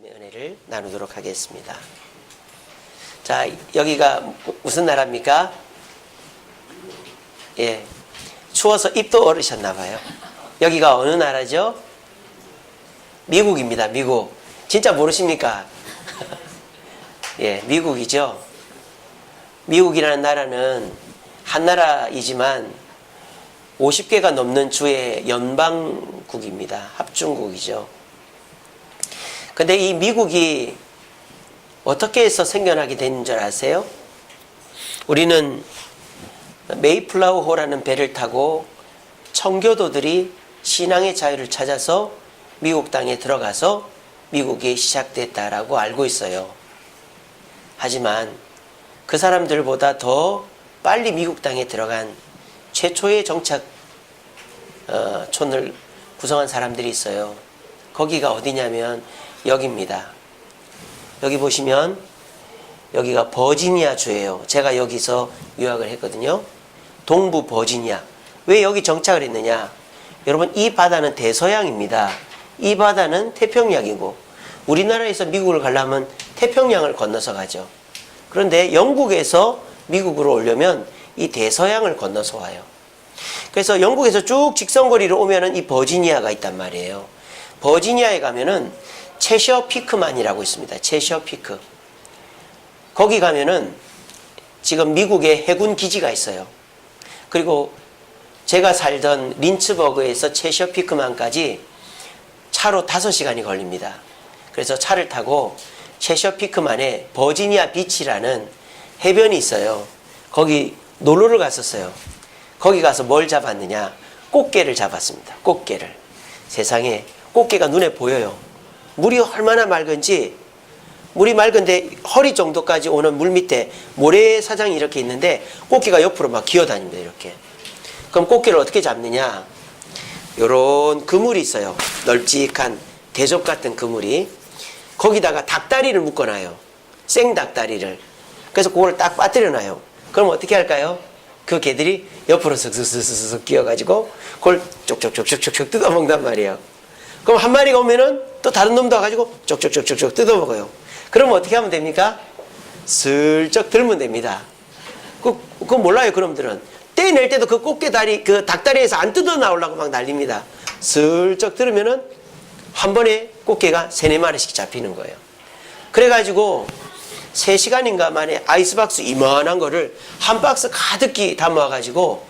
은혜를 나누도록 하겠습니다. 자, 여기가 무슨 나라입니까? 예, 추워서 입도 얼으셨나 봐요. 여기가 어느 나라죠? 미국입니다. 미국. 진짜 모르십니까? 예, 미국이죠. 미국이라는 나라는 한 나라이지만 50개가 넘는 주의 연방국입니다. 합중국이죠. 근데 이 미국이 어떻게 해서 생겨나게 된 줄 아세요? 우리는 메이플라워호라는 배를 타고 청교도들이 신앙의 자유를 찾아서 미국 땅에 들어가서 미국이 시작됐다라고 알고 있어요. 하지만 그 사람들보다 더 빨리 미국 땅에 들어간 최초의 정착촌을 구성한 사람들이 있어요. 거기가 어디냐면 여기입니다. 여기 보시면 여기가 버지니아 주예요. 제가 여기서 유학을 했거든요. 동부 버지니아. 왜 여기 정착을 했느냐? 여러분, 이 바다는 대서양입니다. 이 바다는 태평양이고 우리나라에서 미국을 가려면 태평양을 건너서 가죠. 그런데 영국에서 미국으로 오려면 이 대서양을 건너서 와요. 그래서 영국에서 쭉 직선거리로 오면은 이 버지니아가 있단 말이에요. 버지니아에 가면은 채셔 피크만이라고 있습니다. 채셔 피크. 거기 가면은 지금 미국의 해군 기지가 있어요. 그리고 제가 살던 린츠버그에서 채셔 피크만까지 차로 5시간이 걸립니다. 그래서 차를 타고 채셔 피크만에 버지니아 비치라는 해변이 있어요. 거기 놀러를 갔었어요. 거기 가서 뭘 잡았느냐? 꽃게를 잡았습니다. 꽃게를. 세상에 꽃게가 눈에 보여요. 물이 얼마나 맑은지, 물이 맑은데 허리 정도까지 오는 물 밑에 모래사장이 이렇게 있는데 꽃게가 옆으로 막 기어다닙니다. 이렇게. 그럼 꽃게를 어떻게 잡느냐? 요런 그물이 있어요. 널찍한 대접 같은 그물이. 거기다가 닭다리를 묶어놔요. 생닭다리를. 그래서 그걸 딱 빠뜨려놔요. 그럼 어떻게 할까요? 그 개들이 옆으로 슥슥슥슥 기어가지고 그걸 쪽쪽쪽쪽쪽 뜯어먹는단 말이에요. 그럼 한 마리가 오면은 또 다른 놈도 와가지고 쪽쪽쪽쪽쪽 뜯어먹어요. 그러면 어떻게 하면 됩니까? 슬쩍 들면 됩니다. 그거 몰라요, 그놈들은. 떼낼 때도 그 꽃게다리, 그 닭다리에서 안 뜯어 나오려고 막 난립니다. 슬쩍 들으면은 한 번에 꽃게가 3-4마리씩 잡히는 거예요. 그래가지고 3시간인가 만에 아이스박스 이만한 거를 한 박스 가득히 담아가지고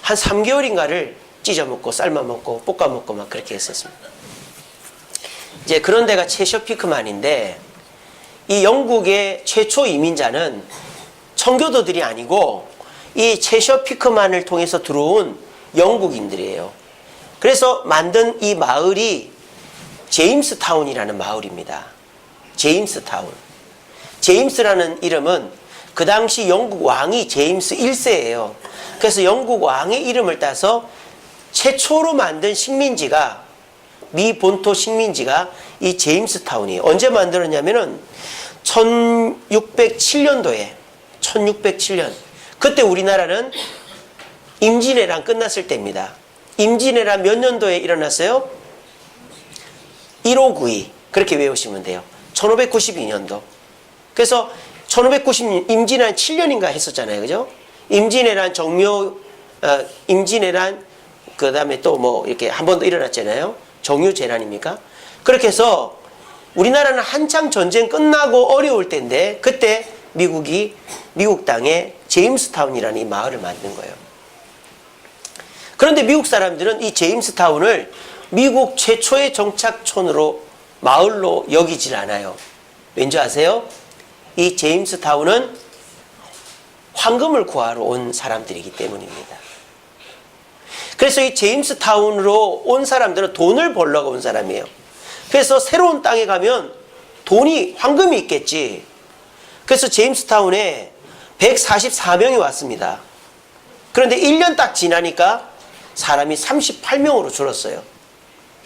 한 3개월인가를 찢어먹고 삶아먹고 볶아먹고 막 그렇게 했었습니다. 이제 그런 데가 채셔 피크만인데, 이 영국의 최초 이민자는 청교도들이 아니고 이 채셔 피크만을 통해서 들어온 영국인들이에요. 그래서 만든 이 마을이 제임스타운이라는 마을입니다. 제임스타운. 제임스라는 이름은 그 당시 영국 왕이 제임스 1세예요. 그래서 영국 왕의 이름을 따서 최초로 만든 식민지가, 미 본토 식민지가 이 제임스타운이에요. 언제 만들었냐면은 1607년도에 1607년. 그때 우리나라는 임진왜란 끝났을 때입니다. 임진왜란 몇 년도에 일어났어요? 1592. 그렇게 외우시면 돼요. 1592년도. 그래서 1590년 임진왜란 7년인가 했었잖아요. 그죠? 임진왜란 임진왜란 그 다음에 또 뭐 이렇게 한 번 더 일어났잖아요. 정유재난입니까? 그렇게 해서 우리나라는 한창 전쟁 끝나고 어려울 때인데 그때 미국 땅에 제임스타운이라는 이 마을을 만든 거예요. 그런데 미국 사람들은 이 제임스타운을 미국 최초의 정착촌으로, 마을로 여기질 않아요. 왠지 아세요? 이 제임스타운은 황금을 구하러 온 사람들이기 때문입니다. 그래서 이 제임스타운으로 온 사람들은 돈을 벌려고 온 사람이에요. 그래서 새로운 땅에 가면 돈이, 황금이 있겠지. 그래서 제임스타운에 144명이 왔습니다. 그런데 1년 딱 지나니까 사람이 38명으로 줄었어요.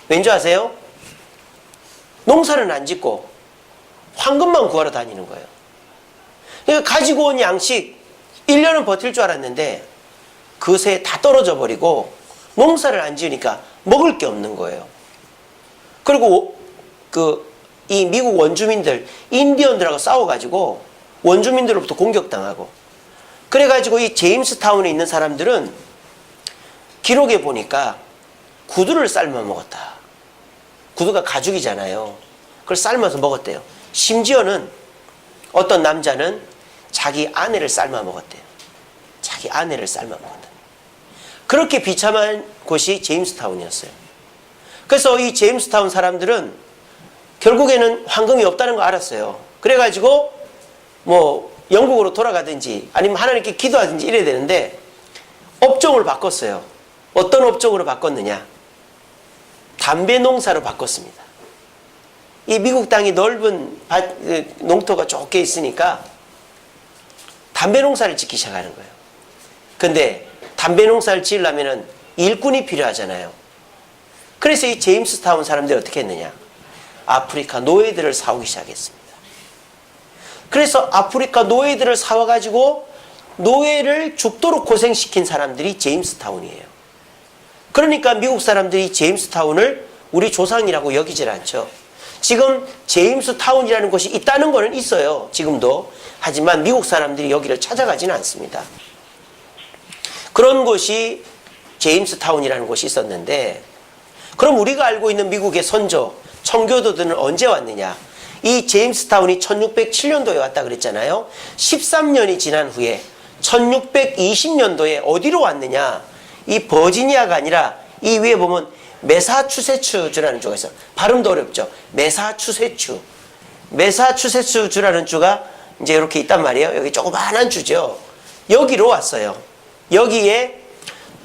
왠지 아세요? 농사는 안 짓고 황금만 구하러 다니는 거예요. 그러니까 가지고 온 양식 1년은 버틸 줄 알았는데 그새 다 떨어져 버리고 농사를 안 지으니까 먹을 게 없는 거예요. 그리고 그 이 미국 원주민들, 인디언들하고 싸워가지고 원주민들로부터 공격당하고, 그래가지고 이 제임스타운에 있는 사람들은 기록에 보니까 구두를 삶아 먹었다. 구두가 가죽이잖아요. 그걸 삶아서 먹었대요. 심지어는 어떤 남자는 자기 아내를 삶아 먹었대요. 자기 아내를 삶아 먹었다. 그렇게 비참한 곳이 제임스타운이었어요. 그래서 이 제임스타운 사람들은 결국에는 황금이 없다는 거 알았어요. 그래가지고 뭐 영국으로 돌아가든지 아니면 하나님께 기도하든지 이래야 되는데 업종을 바꿨어요. 어떤 업종으로 바꿨느냐? 담배 농사로 바꿨습니다. 이 미국 땅이 넓은 농토가 좁게 있으니까 담배 농사를 짓기 시작하는 거예요. 근데 담배 농사를 지으려면 일꾼이 필요하잖아요. 그래서 이 제임스타운 사람들이 어떻게 했느냐? 아프리카 노예들을 사오기 시작했습니다. 그래서 아프리카 노예들을 사와가지고 노예를 죽도록 고생시킨 사람들이 제임스타운이에요. 그러니까 미국 사람들이 제임스타운을 우리 조상이라고 여기질 않죠. 지금 제임스타운이라는 곳이 있다는 거는 있어요. 지금도. 하지만 미국 사람들이 여기를 찾아가지는 않습니다. 그런 곳이 제임스타운이라는 곳이 있었는데, 그럼 우리가 알고 있는 미국의 선조, 청교도들은 언제 왔느냐? 이 제임스타운이 1607년도에 왔다 그랬잖아요. 13년이 지난 후에 1620년도에 어디로 왔느냐? 이 버지니아가 아니라 이 위에 보면 매사추세츠주라는 주가 있어요. 발음도 어렵죠. 매사추세츠주라는 주가 이제 이렇게 있단 말이에요. 여기 조그마한 주죠. 여기로 왔어요. 여기에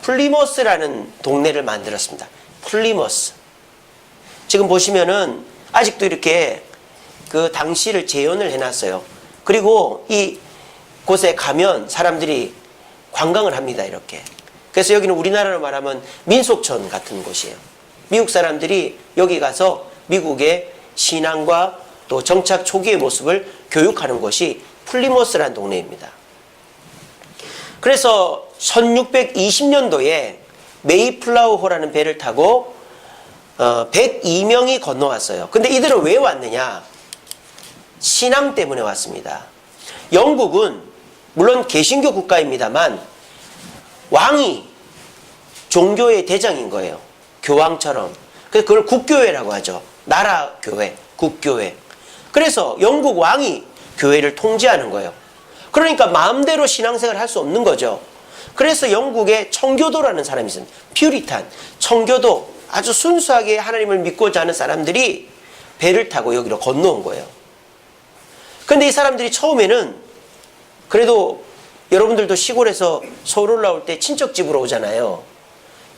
플리머스라는 동네를 만들었습니다. 플리머스. 지금 보시면은 아직도 이렇게 그 당시를 재현을 해놨어요. 그리고 이 곳에 가면 사람들이 관광을 합니다. 이렇게. 그래서 여기는 우리나라로 말하면 민속촌 같은 곳이에요. 미국 사람들이 여기 가서 미국의 신앙과 또 정착 초기의 모습을 교육하는 곳이 플리머스라는 동네입니다. 그래서 1620년도에 메이플라워호라는 배를 타고 102명이 건너왔어요. 근데 이들은 왜 왔느냐? 신앙 때문에 왔습니다. 영국은 물론 개신교 국가입니다만 왕이 종교의 대장인 거예요. 교황처럼. 그래서 그걸 국교회라고 하죠. 나라교회, 국교회. 그래서 영국 왕이 교회를 통제하는 거예요. 그러니까 마음대로 신앙생활을 할 수 없는 거죠. 그래서 영국에 청교도라는 사람이 있습니다. 퓨리탄, 청교도, 아주 순수하게 하나님을 믿고자 하는 사람들이 배를 타고 여기로 건너온 거예요. 근데 이 사람들이 처음에는 그래도 여러분들도 시골에서 서울 올라올 때 친척집으로 오잖아요.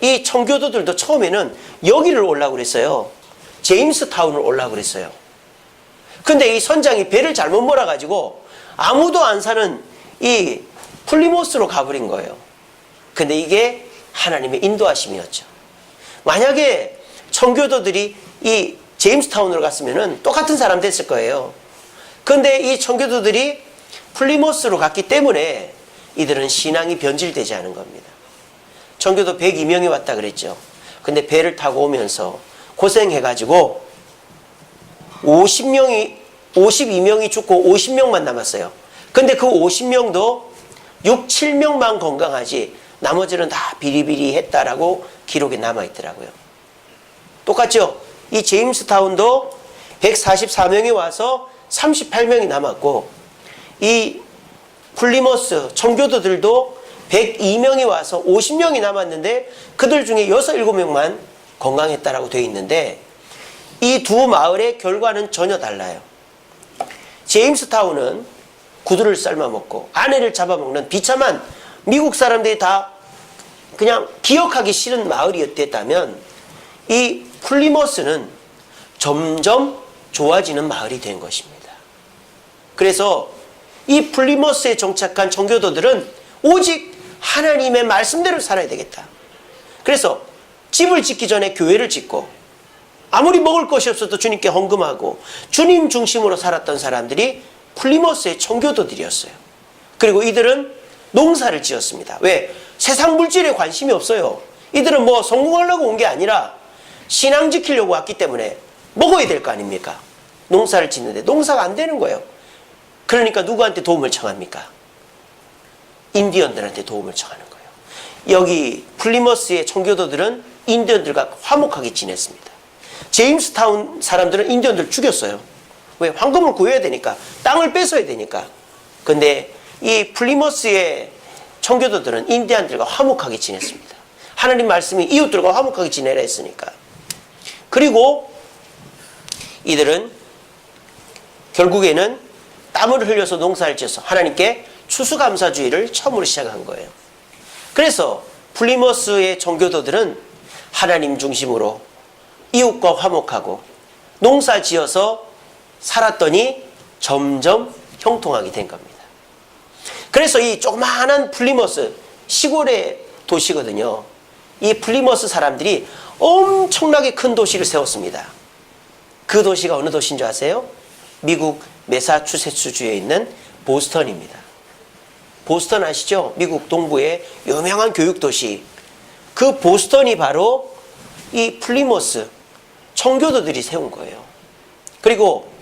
이 청교도들도 처음에는 여기를 오려고 그랬어요. 제임스타운을 오려고 그랬어요. 근데 이 선장이 배를 잘못 몰아가지고 아무도 안 사는 이 플리모스로 가버린 거예요. 근데 이게 하나님의 인도하심이었죠. 만약에 청교도들이 이 제임스타운으로 갔으면 똑같은 사람 됐을 거예요. 근데 이 청교도들이 플리모스로 갔기 때문에 이들은 신앙이 변질되지 않은 겁니다. 청교도 102명이 왔다 그랬죠. 근데 배를 타고 오면서 고생해가지고 52명이 죽고 50명만 남았어요. 근데 그 50명도 6, 7명만 건강하지 나머지는 다 비리비리했다라고 기록에 남아있더라고요. 똑같죠? 이 제임스타운도 144명이 와서 38명이 남았고, 이 플리머스 청교도들도 102명이 와서 50명이 남았는데 그들 중에 6, 7명만 건강했다라고 되어 있는데, 이 두 마을의 결과는 전혀 달라요. 제임스타운은 구두를 삶아먹고 아내를 잡아먹는 비참한 미국 사람들이 다 그냥 기억하기 싫은 마을이었다면, 이 플리머스는 점점 좋아지는 마을이 된 것입니다. 그래서 이 플리머스에 정착한 청교도들은 오직 하나님의 말씀대로 살아야 되겠다. 그래서 집을 짓기 전에 교회를 짓고, 아무리 먹을 것이 없어도 주님께 헌금하고 주님 중심으로 살았던 사람들이 플리머스의 청교도들이었어요. 그리고 이들은 농사를 지었습니다. 왜? 세상 물질에 관심이 없어요. 이들은 뭐 성공하려고 온 게 아니라 신앙 지키려고 왔기 때문에 먹어야 될 거 아닙니까? 농사를 짓는데 농사가 안 되는 거예요. 그러니까 누구한테 도움을 청합니까? 인디언들한테 도움을 청하는 거예요. 여기 플리머스의 청교도들은 인디언들과 화목하게 지냈습니다. 제임스타운 사람들은 인디언들 죽였어요. 왜? 황금을 구해야 되니까. 땅을 뺏어야 되니까. 근데 이 플리머스의 청교도들은 인디언들과 화목하게 지냈습니다. 하나님 말씀이 이웃들과 화목하게 지내라 했으니까. 그리고 이들은 결국에는 땀을 흘려서 농사를 지어서 하나님께 추수감사주의를 처음으로 시작한 거예요. 그래서 플리머스의 청교도들은 하나님 중심으로 이웃과 화목하고 농사 지어서 살았더니 점점 형통하게 된 겁니다. 그래서 이 조그마한 플리머스, 시골의 도시거든요. 이 플리머스 사람들이 엄청나게 큰 도시를 세웠습니다. 그 도시가 어느 도시인 줄 아세요? 미국 매사추세츠주에 있는 보스턴입니다. 보스턴 아시죠? 미국 동부의 유명한 교육도시. 그 보스턴이 바로 이 플리머스 청교도들이 세운 거예요. 그리고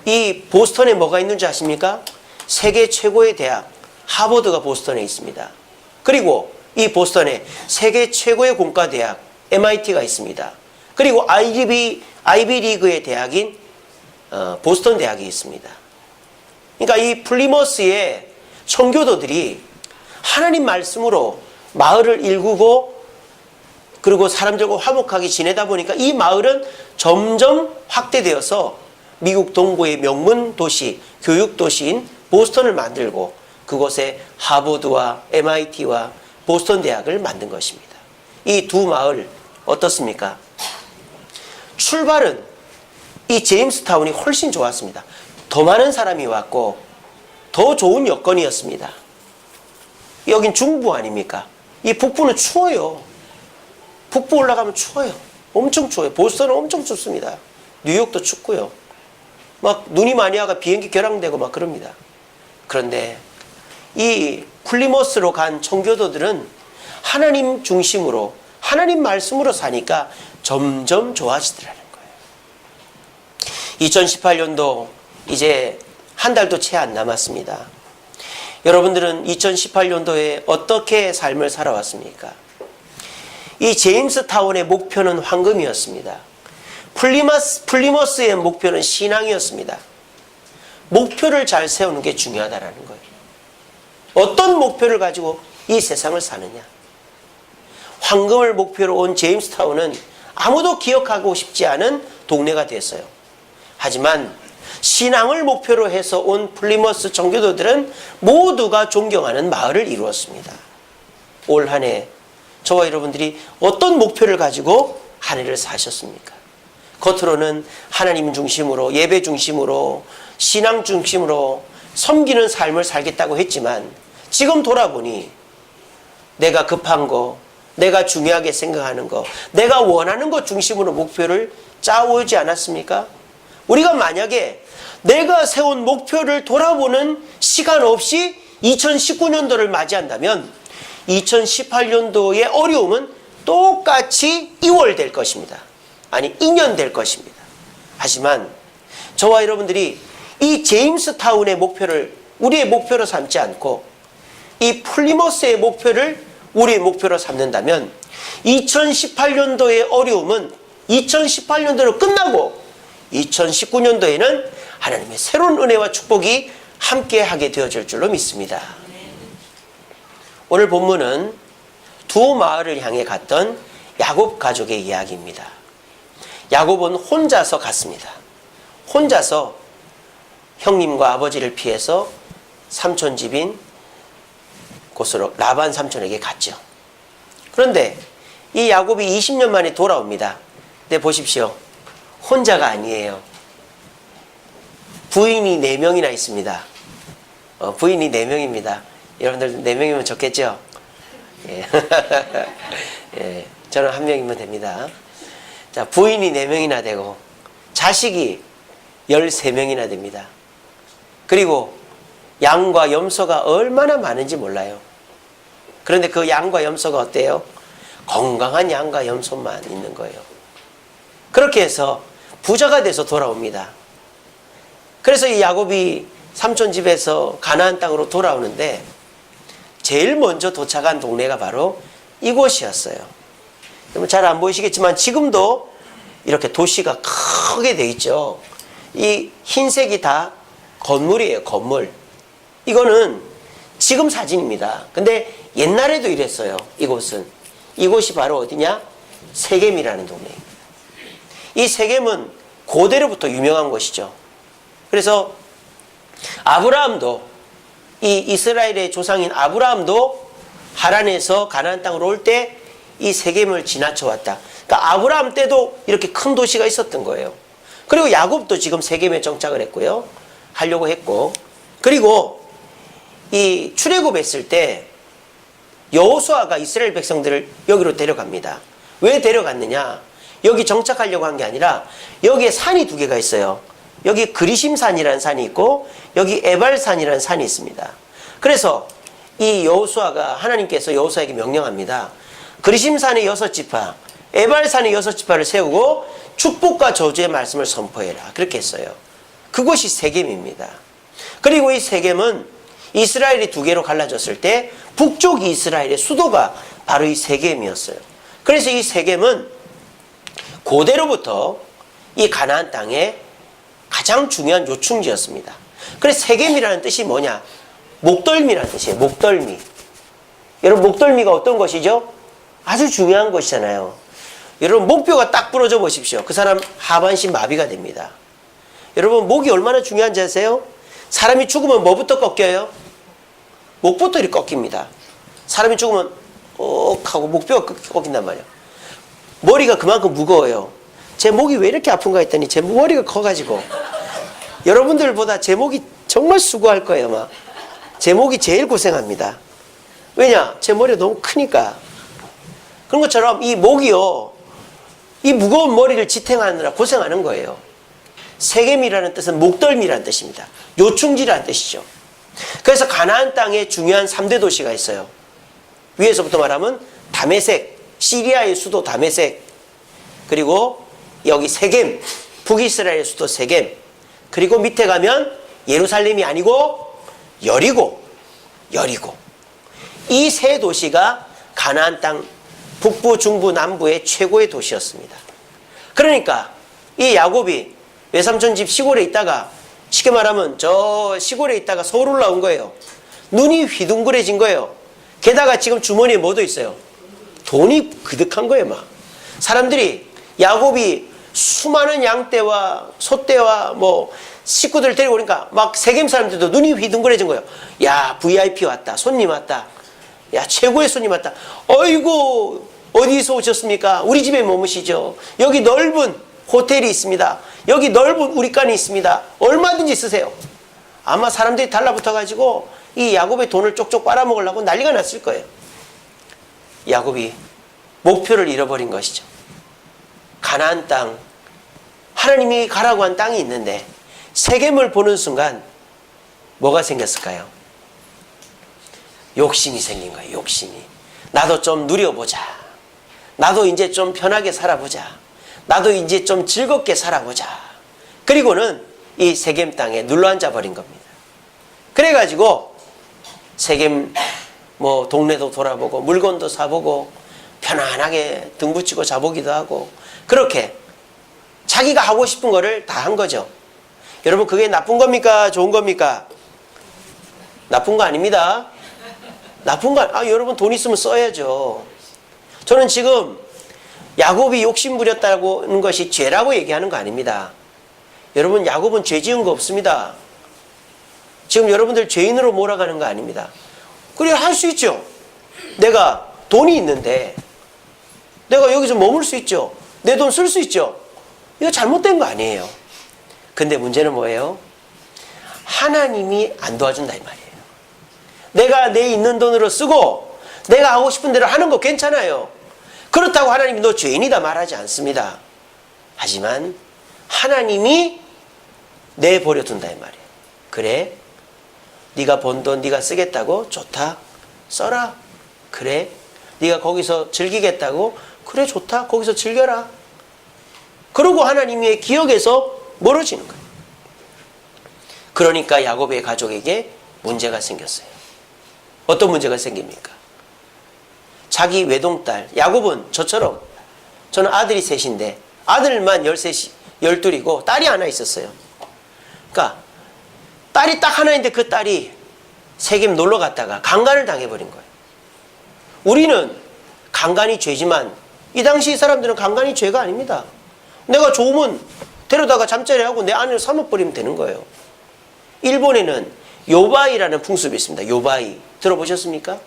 이 보스턴에 뭐가 있는지 아십니까? 세계 최고의 대학 하버드가 보스턴에 있습니다. 그리고 이 보스턴에 세계 최고의 공과대학 MIT가 있습니다. 그리고 아이비리그의 대학인 보스턴 대학이 있습니다. 그러니까 이 플리머스의 청교도들이 하나님 말씀으로 마을을 일구고 그리고 사람들과 화목하게 지내다 보니까 이 마을은 점점 확대되어서 미국 동부의 명문 도시, 교육 도시인 보스턴을 만들고 그곳에 하버드와 MIT와 보스턴 대학을 만든 것입니다. 이 두 마을 어떻습니까? 출발은 이 제임스타운이 훨씬 좋았습니다. 더 많은 사람이 왔고 더 좋은 여건이었습니다. 여긴 중부 아닙니까? 이 북부는 추워요. 북부 올라가면 추워요. 엄청 추워요. 보스턴은 엄청 춥습니다. 뉴욕도 춥고요. 막 눈이 많이 와가 비행기 결항되고 막 그럽니다. 그런데 이 플리머스로 간 청교도들은 하나님 중심으로 하나님 말씀으로 사니까 점점 좋아지더라는 거예요. 2018년도 이제 한 달도 채 안 남았습니다. 여러분들은 2018년도에 어떻게 삶을 살아왔습니까? 이 제임스타운의 목표는 황금이었습니다. 플리머스의 목표는 신앙이었습니다. 목표를 잘 세우는 게 중요하다는 거예요. 어떤 목표를 가지고 이 세상을 사느냐. 황금을 목표로 온 제임스타운은 아무도 기억하고 싶지 않은 동네가 됐어요. 하지만 신앙을 목표로 해서 온 플리머스 청교도들은 모두가 존경하는 마을을 이루었습니다. 올 한 해 저와 여러분들이 어떤 목표를 가지고 한 해를 사셨습니까? 겉으로는 하나님 중심으로 예배 중심으로 신앙 중심으로 섬기는 삶을 살겠다고 했지만 지금 돌아보니 내가 급한 거, 내가 중요하게 생각하는 거, 내가 원하는 것 중심으로 목표를 짜오지 않았습니까? 우리가 만약에 내가 세운 목표를 돌아보는 시간 없이 2019년도를 맞이한다면 2018년도의 어려움은 똑같이 이월될 것입니다. 아니 2년 될 것입니다. 하지만 저와 여러분들이 이 제임스타운의 목표를 우리의 목표로 삼지 않고 이 플리머스의 목표를 우리의 목표로 삼는다면 2018년도의 어려움은 2018년도로 끝나고 2019년도에는 하나님의 새로운 은혜와 축복이 함께하게 되어질 줄로 믿습니다. 오늘 본문은 두 마을을 향해 갔던 야곱 가족의 이야기입니다. 야곱은 혼자서 갔습니다. 혼자서 형님과 아버지를 피해서 삼촌 집인 곳으로 라반 삼촌에게 갔죠. 그런데 이 야곱이 20년 만에 돌아옵니다. 근데 보십시오. 혼자가 아니에요. 부인이 4명이나 있습니다. 부인이 4명입니다. 여러분들 4명이면 좋겠죠? 예. 예. 저는 1명이면 됩니다. 자, 부인이 4명이나 되고 자식이 13명이나 됩니다. 그리고 양과 염소가 얼마나 많은지 몰라요. 그런데 그 양과 염소가 어때요? 건강한 양과 염소만 있는 거예요. 그렇게 해서 부자가 돼서 돌아옵니다. 그래서 이 야곱이 삼촌 집에서 가나안 땅으로 돌아오는데 제일 먼저 도착한 동네가 바로 이곳이었어요. 여러분 잘 안 보이시겠지만 지금도 이렇게 도시가 크게 돼 있죠. 이 흰색이 다 건물이에요. 건물. 이거는 지금 사진입니다. 근데 옛날에도 이랬어요. 이곳이 바로 어디냐? 세겜이라는 동네입니다. 이 세겜은 고대로부터 유명한 곳이죠. 그래서 아브라함도, 이 이스라엘의 조상인 아브라함도 하란에서 가나안 땅으로 올 때 이 세겜을 지나쳐 왔다. 그러니까 아브라함 때도 이렇게 큰 도시가 있었던 거예요. 그리고 야곱도 지금 세겜에 정착을 했고요. 하려고 했고. 그리고 이 출애굽했을 때 여호수아가 이스라엘 백성들을 여기로 데려갑니다. 왜 데려갔느냐? 여기 정착하려고 한 게 아니라 여기에 산이 두 개가 있어요. 여기 그리심산이라는 산이 있고 여기 에발산이라는 산이 있습니다. 그래서 이 여호수아가 하나님께서 여호수아에게 명령합니다. 그리심산의 6지파, 에발산의 6지파를 세우고 축복과 저주의 말씀을 선포해라. 그렇게 했어요. 그곳이 세겜입니다. 그리고 이 세겜은 이스라엘이 두 개로 갈라졌을 때 북쪽 이스라엘의 수도가 바로 이 세겜이었어요. 그래서 이 세겜은 고대로부터 이 가나안 땅에 가장 중요한 요충지였습니다. 그래서 세겜이라는 뜻이 뭐냐? 목덜미라는 뜻이에요. 목덜미. 여러분 목덜미가 어떤 것이죠? 아주 중요한 것이잖아요. 여러분 목뼈가 딱 부러져 보십시오. 그 사람 하반신 마비가 됩니다. 여러분 목이 얼마나 중요한지 아세요? 사람이 죽으면 뭐부터 꺾여요? 목부터 이렇게 꺾입니다. 사람이 죽으면 하고 목뼈가 꺾인단 말이에요. 머리가 그만큼 무거워요. 제 목이 왜 이렇게 아픈가 했더니 제 머리가 커가지고 여러분들보다 제 목이 정말 수고할 거예요. 막. 제 목이 제일 고생합니다. 왜냐? 제 머리가 너무 크니까. 그런 것처럼 이 목이요, 이 무거운 머리를 지탱하느라 고생하는 거예요. 세겜이라는 뜻은 목덜미라는 뜻입니다. 요충지라는 뜻이죠. 그래서 가나안 땅에 중요한 3대 도시가 있어요. 위에서부터 말하면 다메섹, 시리아의 수도 다메섹, 그리고 여기 세겜, 북이스라엘의 수도 세겜, 그리고 밑에 가면 예루살렘이 아니고 여리고. 이 세 도시가 가나안 땅 북부, 중부, 남부의 최고의 도시였습니다. 그러니까 이 야곱이 외삼촌 집 시골에 있다가 쉽게 말하면 저 시골에 있다가 서울 올라온 거예요. 눈이 휘둥그레진 거예요. 게다가 지금 주머니에 뭐도 있어요? 돈이 그득한 거예요. 막 사람들이 야곱이 수많은 양떼와 소떼와 뭐 식구들 데리고 오니까 막 세겜 사람들도 눈이 휘둥그레진 거예요. 야, VIP 왔다. 손님 왔다. 야, 최고의 손님 왔다. 어이구, 어디서 오셨습니까? 우리 집에 머무시죠. 여기 넓은 호텔이 있습니다. 여기 넓은 우리간이 있습니다. 얼마든지 쓰세요. 아마 사람들이 달라붙어가지고 이 야곱의 돈을 쪽쪽 빨아먹으려고 난리가 났을 거예요. 야곱이 목표를 잃어버린 것이죠. 가나안 땅, 하나님이 가라고 한 땅이 있는데 세겜을 보는 순간 뭐가 생겼을까요? 욕심이 생긴 거예요. 욕심이. 나도 좀 누려보자. 나도 이제 좀 편하게 살아보자. 나도 이제 좀 즐겁게 살아보자. 그리고는 이 세겜 땅에 눌러앉아 버린 겁니다. 그래가지고 세겜 뭐 동네도 돌아보고 물건도 사보고 편안하게 등 붙이고 자보기도 하고 그렇게 자기가 하고 싶은 거를 다 한 거죠. 여러분 그게 나쁜 겁니까? 좋은 겁니까? 나쁜 거 아닙니다. 나쁜 거 여러분 돈 있으면 써야죠. 저는 지금 야곱이 욕심 부렸다는 것이 죄라고 얘기하는 거 아닙니다. 여러분 야곱은 죄 지은 거 없습니다. 지금 여러분들 죄인으로 몰아가는 거 아닙니다. 그래 할 수 있죠. 내가 돈이 있는데 내가 여기서 머물 수 있죠. 내 돈 쓸 수 있죠. 이거 잘못된 거 아니에요. 근데 문제는 뭐예요? 하나님이 안 도와준다 이 말이에요. 내가 내 있는 돈으로 쓰고 내가 하고 싶은 대로 하는 거 괜찮아요. 그렇다고 하나님이 너 죄인이다 말하지 않습니다. 하지만 하나님이 내버려둔다 이 말이에요. 그래? 네가 번 돈 네가 쓰겠다고? 좋다. 써라. 그래? 네가 거기서 즐기겠다고? 그래 좋다. 거기서 즐겨라. 그러고 하나님의 기억에서 멀어지는 거예요. 그러니까 야곱의 가족에게 문제가 생겼어요. 어떤 문제가 생깁니까? 자기 외동딸, 야곱은 저처럼, 저는 아들이 셋인데 아들만 12이고 딸이 하나 있었어요. 그러니까 딸이 딱 하나인데 그 딸이 세겜 놀러 갔다가 강간을 당해버린 거예요. 우리는 강간이 죄지만 이 당시 사람들은 강간이 죄가 아닙니다. 내가 좋으면 데려다가 잠자리하고 내 아내를 삼아버리면 되는 거예요. 일본에는 요바이라는 풍습이 있습니다. 요바이 들어보셨습니까?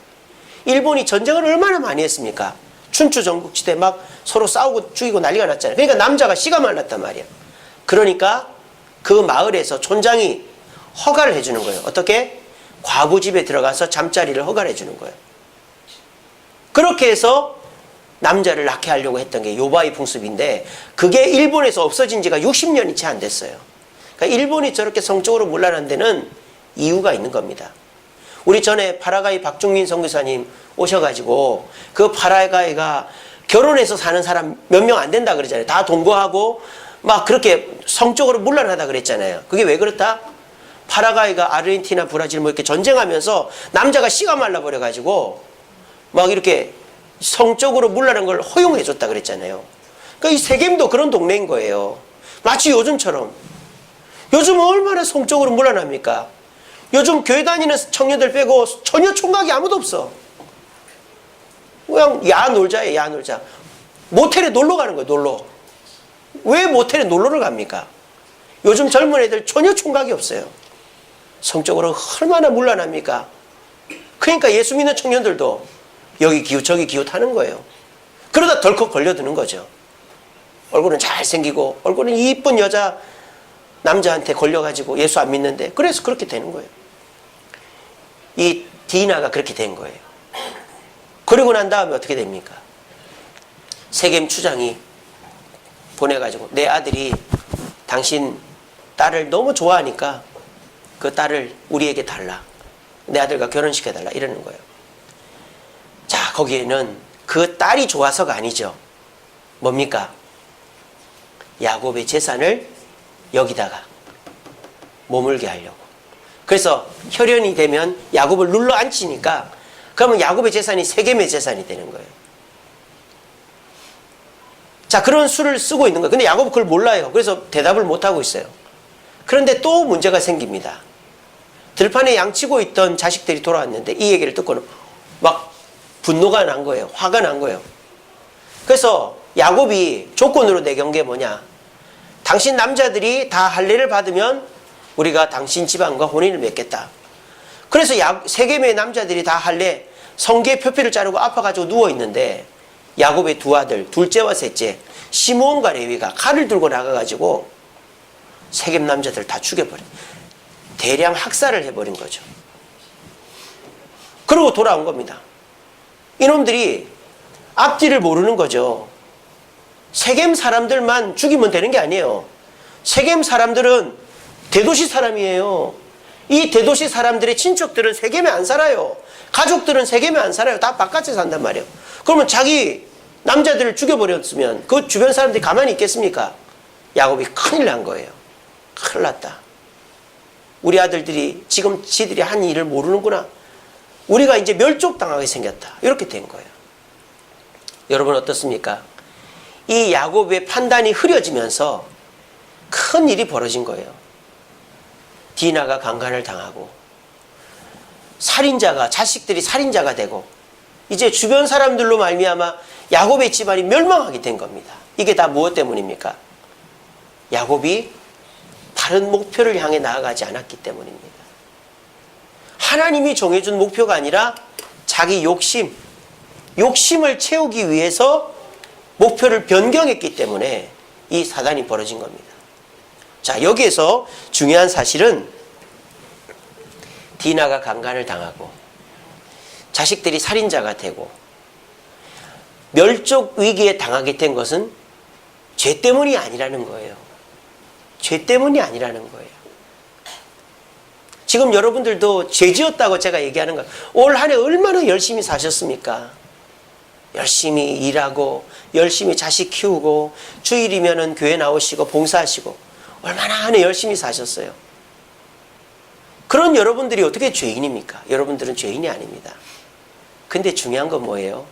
일본이 전쟁을 얼마나 많이 했습니까? 춘추 전국시대 막 서로 싸우고 죽이고 난리가 났잖아요. 그러니까 남자가 씨가 말랐단 말이야. 그러니까 그 마을에서 촌장이 허가를 해주는 거예요. 어떻게? 과부 집에 들어가서 잠자리를 허가를 해주는 거예요. 그렇게 해서 남자를 낳게 하려고 했던 게 요바이 풍습인데 그게 일본에서 없어진 지가 60년이 채 안 됐어요. 그러니까 일본이 저렇게 성적으로 문란한 데는 이유가 있는 겁니다. 우리 전에 파라과이 박중민 선교사님 오셔가지고 그 파라과이가 결혼해서 사는 사람 몇 명 안 된다 그러잖아요. 다 동거하고 막 그렇게 성적으로 문란하다 그랬잖아요. 그게 왜 그렇다? 파라과이가 아르헨티나, 브라질 뭐 이렇게 전쟁하면서 남자가 씨가 말라버려가지고 막 이렇게 성적으로 문란한 걸 허용해줬다 그랬잖아요. 그러니까 이 세겜도 그런 동네인 거예요. 마치 요즘처럼. 요즘 얼마나 성적으로 문란합니까? 요즘 교회 다니는 청년들 빼고 전혀 총각이 아무도 없어. 그냥 야 놀자에 야 놀자. 모텔에 놀러 가는 거예요. 놀러. 왜 모텔에 놀러를 갑니까? 요즘 젊은 애들 전혀 총각이 없어요. 성적으로 얼마나 문란합니까? 그러니까 예수 믿는 청년들도 여기 기웃 저기 기웃하는 거예요. 그러다 덜컥 걸려드는 거죠. 얼굴은 잘생기고 얼굴은 이쁜 여자 남자한테 걸려가지고 예수 안 믿는데 그래서 그렇게 되는 거예요. 이 디나가 그렇게 된 거예요. 그리고 난 다음에 어떻게 됩니까? 세겜 추장이 보내가지고 내 아들이 당신 딸을 너무 좋아하니까 그 딸을 우리에게 달라. 내 아들과 결혼시켜달라 이러는 거예요. 자, 거기에는 그 딸이 좋아서가 아니죠. 뭡니까? 야곱의 재산을 여기다가 머물게 하려고. 그래서 혈연이 되면 야곱을 눌러 앉히니까 그러면 야곱의 재산이 세겜의 재산이 되는 거예요. 자, 그런 수를 쓰고 있는 거예요. 근데 야곱은 그걸 몰라요. 그래서 대답을 못하고 있어요. 그런데 또 문제가 생깁니다. 들판에 양치고 있던 자식들이 돌아왔는데 이 얘기를 듣고는 막 분노가 난 거예요. 화가 난 거예요. 그래서 야곱이 조건으로 내건 게 뭐냐? 당신 남자들이 다 할례를 받으면 우리가 당신 집안과 혼인을 맺겠다. 그래서 세겜의 남자들이 다 할례 성기의 표피를 자르고 아파가지고 누워있는데 야곱의 두 아들 둘째와 셋째 시므온과 레위가 칼을 들고 나가가지고 세겜 남자들 다 죽여버려. 대량 학살을 해버린 거죠. 그러고 돌아온 겁니다. 이놈들이 앞뒤를 모르는 거죠. 세겜 사람들만 죽이면 되는 게 아니에요. 세겜 사람들은 대도시 사람이에요. 이 대도시 사람들의 친척들은 세겜에 안 살아요. 가족들은 세겜에 안 살아요. 다 바깥에 산단 말이에요. 그러면 자기 남자들을 죽여버렸으면 그 주변 사람들이 가만히 있겠습니까? 야곱이 큰일 난 거예요. 큰일 났다. 우리 아들들이 지금 지들이 한 일을 모르는구나. 우리가 이제 멸족당하게 생겼다. 이렇게 된 거예요. 여러분 어떻습니까? 이 야곱의 판단이 흐려지면서 큰 일이 벌어진 거예요. 디나가 강간을 당하고 살인자가 자식들이 살인자가 되고 이제 주변 사람들로 말미암아 야곱의 집안이 멸망하게 된 겁니다. 이게 다 무엇 때문입니까? 야곱이 다른 목표를 향해 나아가지 않았기 때문입니다. 하나님이 정해준 목표가 아니라 자기 욕심을 채우기 위해서 목표를 변경했기 때문에 이 사단이 벌어진 겁니다. 자, 여기에서 중요한 사실은 디나가 강간을 당하고 자식들이 살인자가 되고 멸족 위기에 당하게 된 것은 죄 때문이 아니라는 거예요. 죄 때문이 아니라는 거예요. 지금 여러분들도 죄 지었다고 제가 얘기하는 거예요. 올 한 해 얼마나 열심히 사셨습니까? 열심히 일하고 열심히 자식 키우고 주일이면은 교회 나오시고 봉사하시고 얼마나 한 해 열심히 사셨어요. 그런 여러분들이 어떻게 죄인입니까? 여러분들은 죄인이 아닙니다. 근데 중요한 건 뭐예요?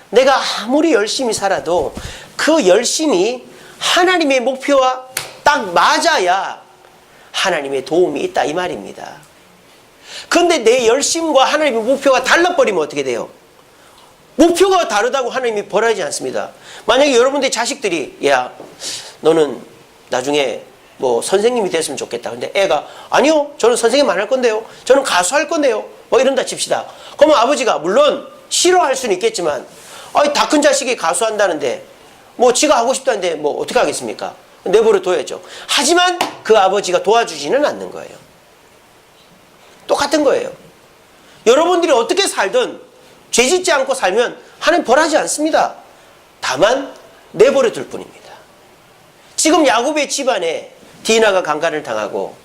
내가 아무리 열심히 살아도 그 열심이 하나님의 목표와 딱 맞아야 하나님의 도움이 있다 이 말입니다. 그런데 내 열심과 하나님의 목표가 달라버리면 어떻게 돼요? 목표가 다르다고 하나님이 벌하지 않습니다. 만약에 여러분들의 자식들이 야 너는 나중에 뭐 선생님이 됐으면 좋겠다. 근데 애가 아니요 저는 선생님 안 할 건데요. 저는 가수 할 건데요. 뭐 이런다 칩시다. 그러면 아버지가 물론 싫어할 수는 있겠지만 다 큰 자식이 가수 한다는데 뭐 지가 하고 싶다는데 뭐 어떻게 하겠습니까? 내버려 둬야죠. 하지만 그 아버지가 도와주지는 않는 거예요. 똑같은 거예요. 여러분들이 어떻게 살든 죄 짓지 않고 살면 하나님 벌하지 않습니다. 다만 내버려 둘 뿐입니다. 지금 야곱의 집안에 디나가 강간을 당하고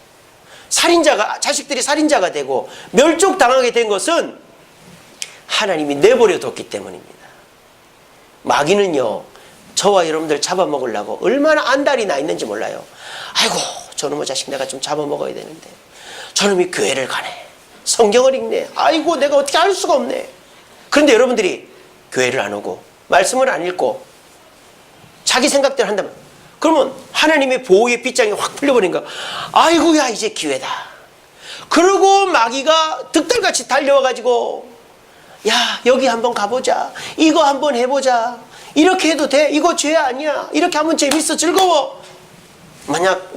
자식들이 살인자가 되고 멸족당하게 된 것은 하나님이 내버려 뒀기 때문입니다. 마귀는요 저와 여러분들 잡아먹으려고 얼마나 안달이 나 있는지 몰라요. 아이고 저놈의 자식 내가 좀 잡아먹어야 되는데 저놈이 교회를 가네, 성경을 읽네, 아이고 내가 어떻게 할 수가 없네. 그런데 여러분들이 교회를 안 오고 말씀을 안 읽고 자기 생각대로 한다면 그러면 하나님의 보호의 빗장이 확 풀려버린 거야. 아이고야 이제 기회다. 그러고 마귀가 득달같이 달려와가지고 야 여기 한번 가보자, 이거 한번 해보자, 이렇게 해도 돼, 이거 죄 아니야, 이렇게 하면 재밌어 즐거워. 만약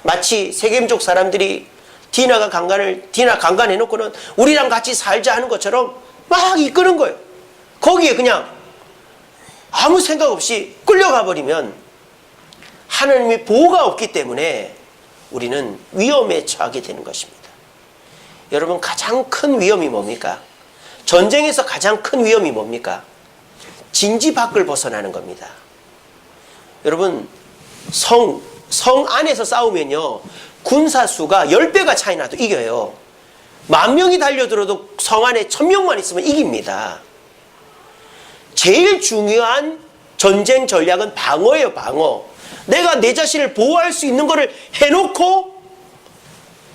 마치 세겜족 사람들이 디나 강간해놓고는 우리랑 같이 살자 하는 것처럼 막 이끄는 거예요. 거기에 그냥 아무 생각 없이 끌려가 버리면 하나님의 보호가 없기 때문에 우리는 위험에 처하게 되는 것입니다. 여러분 가장 큰 위험이 뭡니까? 전쟁에서 가장 큰 위험이 뭡니까? 진지 밖을 벗어나는 겁니다. 여러분 성 안에서 싸우면요 군사수가 10배가 차이 나도 이겨요. 10,000명이 달려들어도 성 안에 1,000명만 있으면 이깁니다. 제일 중요한 전쟁 전략은 방어예요. 방어. 내가 내 자신을 보호할 수 있는 거를 해놓고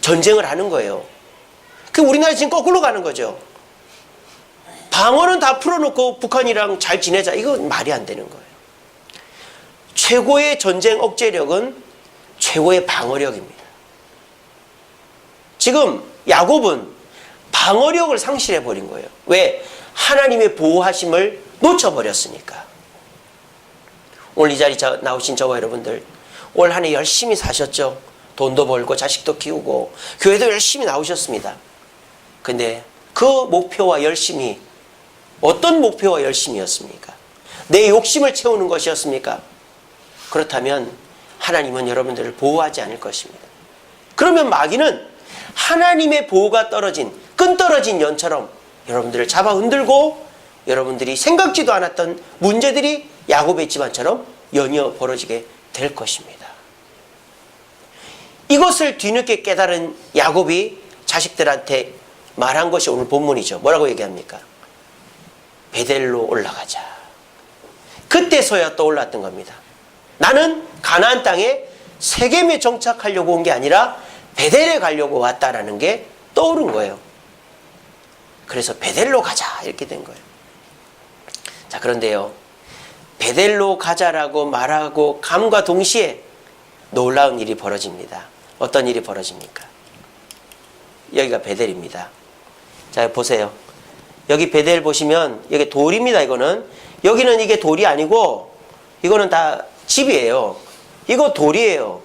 전쟁을 하는 거예요. 그 우리나라 지금 거꾸로 가는 거죠. 방어는 다 풀어놓고 북한이랑 잘 지내자. 이건 말이 안 되는 거예요. 최고의 전쟁 억제력은 최고의 방어력입니다. 지금 야곱은 방어력을 상실해버린 거예요. 왜? 하나님의 보호하심을 놓쳐버렸으니까. 오늘 이 자리 나오신 저와 여러분들 올 한 해 열심히 사셨죠. 돈도 벌고 자식도 키우고 교회도 열심히 나오셨습니다. 근데 그 목표와 열심이 어떤 목표와 열심이었습니까? 내 욕심을 채우는 것이었습니까? 그렇다면 하나님은 여러분들을 보호하지 않을 것입니다. 그러면 마귀는 하나님의 보호가 떨어진 끈 떨어진 연처럼 여러분들을 잡아 흔들고 여러분들이 생각지도 않았던 문제들이 야곱의 집안처럼 연이어 벌어지게 될 것입니다. 이것을 뒤늦게 깨달은 야곱이 자식들한테 말한 것이 오늘 본문이죠. 뭐라고 얘기합니까? 베델로 올라가자. 그때서야 떠올랐던 겁니다. 나는 가나안 땅에 세겜에 정착하려고 온 게 아니라 베델에 가려고 왔다라는 게 떠오른 거예요. 그래서 베델로 가자 이렇게 된 거예요. 자, 그런데요, 베델로 가자라고 말하고 감과 동시에 놀라운 일이 벌어집니다. 어떤 일이 벌어집니까? 여기가 베델입니다. 자, 보세요. 여기 베델 보시면 여기 돌입니다. 이거는 여기는 이게 돌이 아니고 이거는 다 집이에요. 이거 돌이에요.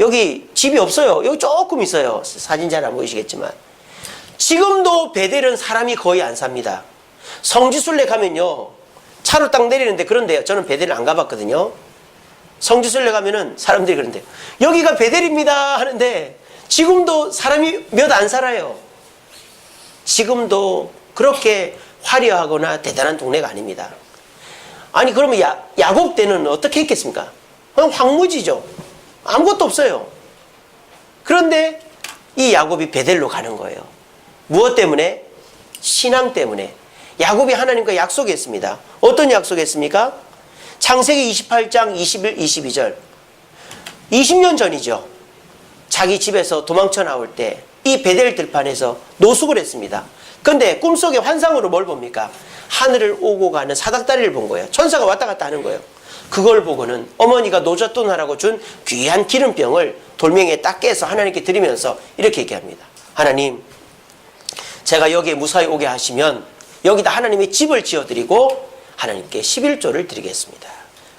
여기 집이 없어요. 여기 조금 있어요. 사진 잘 안 보이시겠지만 지금도 베델은 사람이 거의 안 삽니다. 성지순례 가면요 차로 딱 내리는데, 그런데요 저는 베델을 안 가봤거든요. 성지순례 가면은 사람들이 그런데요, 여기가 베델입니다 하는데 지금도 사람이 몇 안 살아요. 지금도 그렇게 화려하거나 대단한 동네가 아닙니다. 아니 그러면 야곱 때는 어떻게 했겠습니까? 그냥 황무지죠. 아무것도 없어요. 그런데 이 야곱이 베델로 가는 거예요. 무엇 때문에? 신앙 때문에. 야곱이 하나님과 약속했습니다. 어떤 약속했습니까? 창세기 28장 21, 22절. 20년 전이죠. 자기 집에서 도망쳐 나올 때 이 베델 들판에서 노숙을 했습니다. 근데 꿈속에 환상으로 뭘 봅니까? 하늘을 오고 가는 사닥다리를 본 거예요. 천사가 왔다 갔다 하는 거예요. 그걸 보고는 어머니가 노젓돈 하라고 준 귀한 기름병을 돌멩이에 딱 깨서 하나님께 드리면서 이렇게 얘기합니다. 하나님, 제가 여기에 무사히 오게 하시면 여기다 하나님의 집을 지어드리고 하나님께 11조를 드리겠습니다.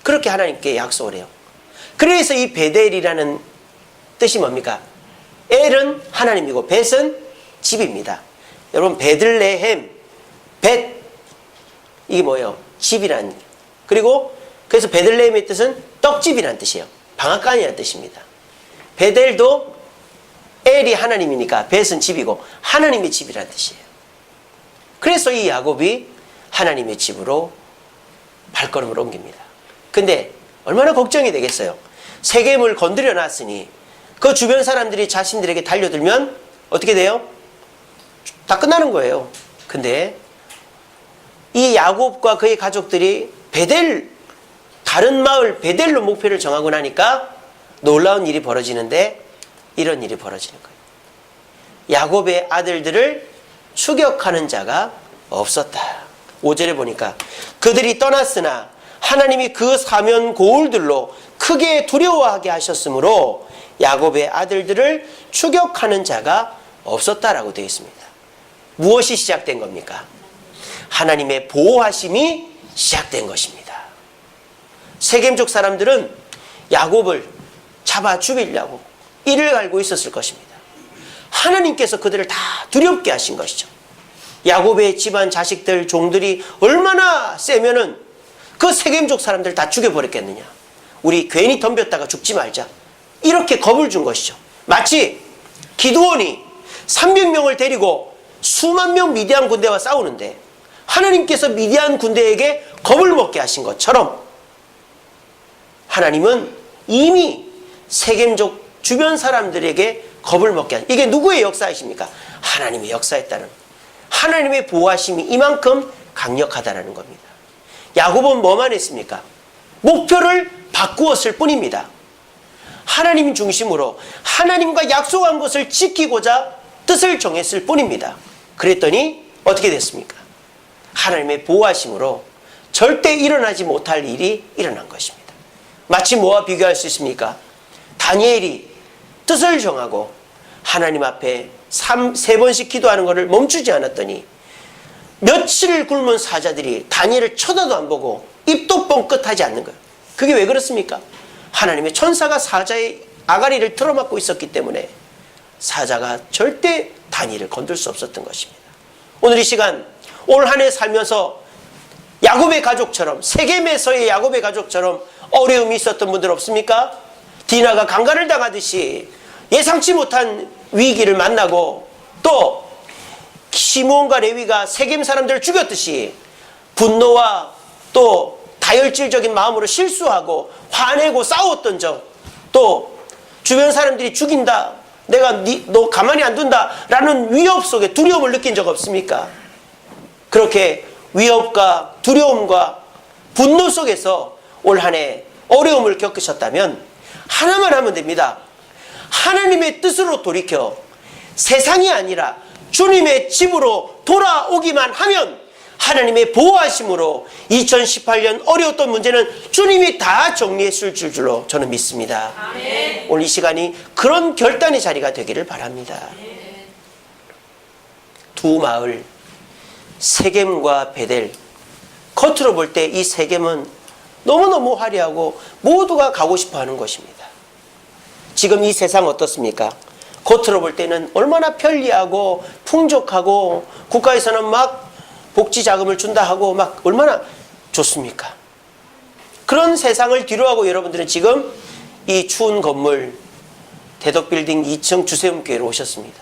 그렇게 하나님께 약속을 해요. 그래서 이 베델이라는 뜻이 뭡니까? 엘은 하나님이고 벳은 집입니다. 여러분, 베들레헴, 벳, 이게 뭐예요? 집이란. 그리고 그래서 베들레헴의 뜻은 떡집이란 뜻이에요. 방앗간이라는 뜻입니다. 베델도 엘이 하나님이니까 벳은 집이고 하나님의 집이란 뜻이에요. 그래서 이 야곱이 하나님의 집으로 발걸음을 옮깁니다. 근데 얼마나 걱정이 되겠어요. 세겜을 건드려 놨으니 그 주변 사람들이 자신들에게 달려들면 어떻게 돼요? 다 끝나는 거예요. 근데 이 야곱과 그의 가족들이 베델, 다른 마을 베델로 목표를 정하고 나니까 놀라운 일이 벌어지는데 이런 일이 벌어지는 거예요. 야곱의 아들들을 추격하는 자가 없었다. 5절에 보니까 그들이 떠났으나 하나님이 그 사면 고울들로 크게 두려워하게 하셨으므로 야곱의 아들들을 추격하는 자가 없었다라고 되어 있습니다. 무엇이 시작된 겁니까? 하나님의 보호하심이 시작된 것입니다. 세겜족 사람들은 야곱을 잡아 죽이려고 이를 갈고 있었을 것입니다. 하나님께서 그들을 다 두렵게 하신 것이죠. 야곱의 집안 자식들, 종들이 얼마나 세면은 그 세겜족 사람들 다 죽여버렸겠느냐. 우리 괜히 덤볐다가 죽지 말자. 이렇게 겁을 준 것이죠. 마치 기드온이 300명을 데리고 수만 명 미디안 군대와 싸우는데 하나님께서 미디안 군대에게 겁을 먹게 하신 것처럼 하나님은 이미 세겜족 주변 사람들에게 겁을 먹게 하신, 이게 누구의 역사이십니까? 하나님의 역사였다는, 하나님의 보호하심이 이만큼 강력하다는 겁니다. 야곱은 뭐만 했습니까? 목표를 바꾸었을 뿐입니다. 하나님 중심으로 하나님과 약속한 것을 지키고자 뜻을 정했을 뿐입니다. 그랬더니 어떻게 됐습니까? 하나님의 보호하심으로 절대 일어나지 못할 일이 일어난 것입니다. 마치 뭐와 비교할 수 있습니까? 다니엘이 뜻을 정하고 하나님 앞에 3번씩 기도하는 것을 멈추지 않았더니 며칠 굶은 사자들이 다니엘을 쳐다도 안 보고 입도 뻥끗하지 않는 거예요. 그게 왜 그렇습니까? 하나님의 천사가 사자의 아가리를 틀어막고 있었기 때문에 사자가 절대 다니엘을 건들 수 없었던 것입니다. 오늘 이 시간 올 한 해 살면서 야곱의 가족처럼, 세겜에서의 야곱의 가족처럼 어려움이 있었던 분들 없습니까? 디나가 강간을 당하듯이 예상치 못한 위기를 만나고, 또 시므온과 레위가 세겜 사람들을 죽였듯이 분노와 또 다혈질적인 마음으로 실수하고 화내고 싸웠던 적, 또 주변 사람들이 죽인다, 내가 너 가만히 안 둔다 라는 위협 속에 두려움을 느낀 적 없습니까? 그렇게 위협과 두려움과 분노 속에서 올 한 해 어려움을 겪으셨다면 하나만 하면 됩니다. 하나님의 뜻으로 돌이켜 세상이 아니라 주님의 집으로 돌아오기만 하면 하나님의 보호하심으로 2018년 어려웠던 문제는 주님이 다 정리했을 줄로 저는 믿습니다. 아멘. 오늘 이 시간이 그런 결단의 자리가 되기를 바랍니다. 아멘. 두 마을, 세겜과 베델, 겉으로 볼 때 이 세겜은 너무너무 화려하고 모두가 가고 싶어하는 곳입니다. 지금 이 세상 어떻습니까? 겉으로 볼 때는 얼마나 편리하고 풍족하고 국가에서는 막 복지 자금을 준다 하고 막 얼마나 좋습니까? 그런 세상을 뒤로하고 여러분들은 지금 이 추운 건물 대덕빌딩 2층 주세움교회로 오셨습니다.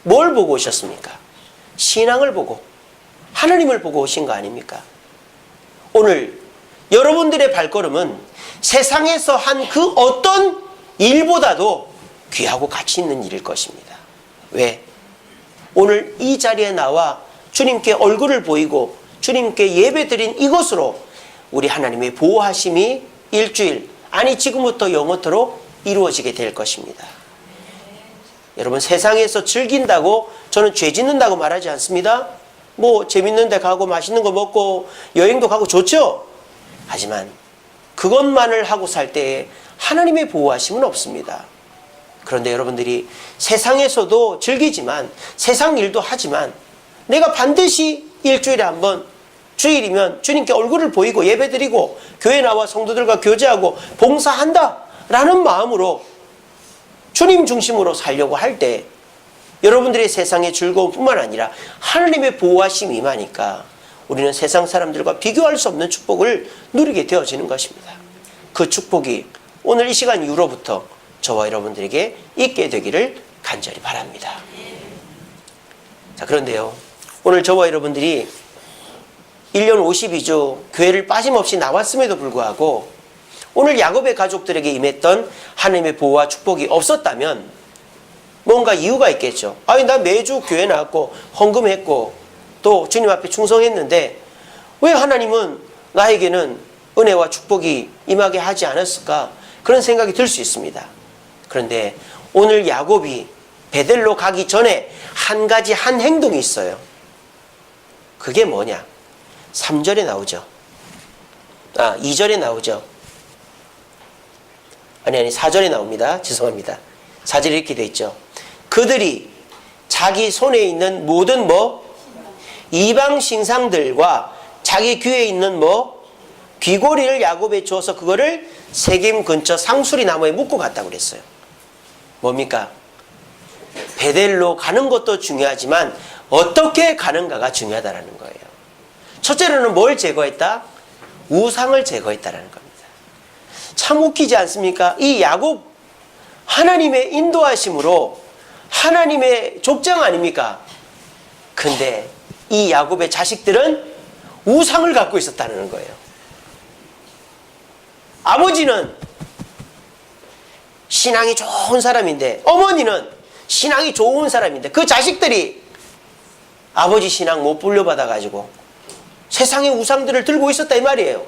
뭘 보고 오셨습니까? 신앙을 보고 하나님을 보고 오신 거 아닙니까? 오늘 여러분들의 발걸음은 세상에서 한 그 어떤 일보다도 귀하고 가치 있는 일일 것입니다. 왜? 오늘 이 자리에 나와 주님께 얼굴을 보이고 주님께 예배드린 이것으로 우리 하나님의 보호하심이 일주일, 아니 지금부터 영원토록 이루어지게 될 것입니다. 여러분, 세상에서 즐긴다고 저는 죄 짓는다고 말하지 않습니다. 뭐 재밌는 데 가고 맛있는 거 먹고 여행도 가고 좋죠. 하지만 그것만을 하고 살 때에 하나님의 보호하심은 없습니다. 그런데 여러분들이 세상에서도 즐기지만 세상 일도 하지만 내가 반드시 일주일에 한 번, 주일이면 주님께 얼굴을 보이고 예배드리고 교회 나와 성도들과 교제하고 봉사한다 라는 마음으로 주님 중심으로 살려고 할 때 여러분들의 세상의 즐거움뿐만 아니라 하나님의 보호하심이 임하니까 우리는 세상 사람들과 비교할 수 없는 축복을 누리게 되어지는 것입니다. 그 축복이 오늘 이 시간 이후로부터 저와 여러분들에게 있게 되기를 간절히 바랍니다. 자, 그런데요, 오늘 저와 여러분들이 1년 52주 교회를 빠짐없이 나왔음에도 불구하고 오늘 야곱의 가족들에게 임했던 하나님의 보호와 축복이 없었다면 뭔가 이유가 있겠죠. 아니, 나 매주 교회 나왔고 헌금했고 또 주님 앞에 충성했는데 왜 하나님은 나에게는 은혜와 축복이 임하게 하지 않았을까? 그런 생각이 들 수 있습니다. 그런데 오늘 야곱이 베델로 가기 전에 한 가지 한 행동이 있어요. 그게 뭐냐? 3절에 나오죠. 2절에 나오죠. 아니 4절에 나옵니다. 죄송합니다. 4절에 이렇게 되어 있죠. 그들이 자기 손에 있는 모든 이방 신상들과 자기 귀에 있는 귀고리를 야곱에 주어서 그거를 세겜 근처 상수리 나무에 묶고 갔다고 그랬어요. 뭡니까? 베델로 가는 것도 중요하지만 어떻게 가는가가 중요하다는 거예요. 첫째로는 뭘 제거했다? 우상을 제거했다는 겁니다. 참 웃기지 않습니까? 이 야곱, 하나님의 인도하심으로 하나님의 족장 아닙니까? 근데 이 야곱의 자식들은 우상을 갖고 있었다는 거예요. 아버지는 신앙이 좋은 사람인데, 어머니는 신앙이 좋은 사람인데 그 자식들이 아버지 신앙 못 물려받아가지고 세상의 우상들을 들고 있었다 이 말이에요.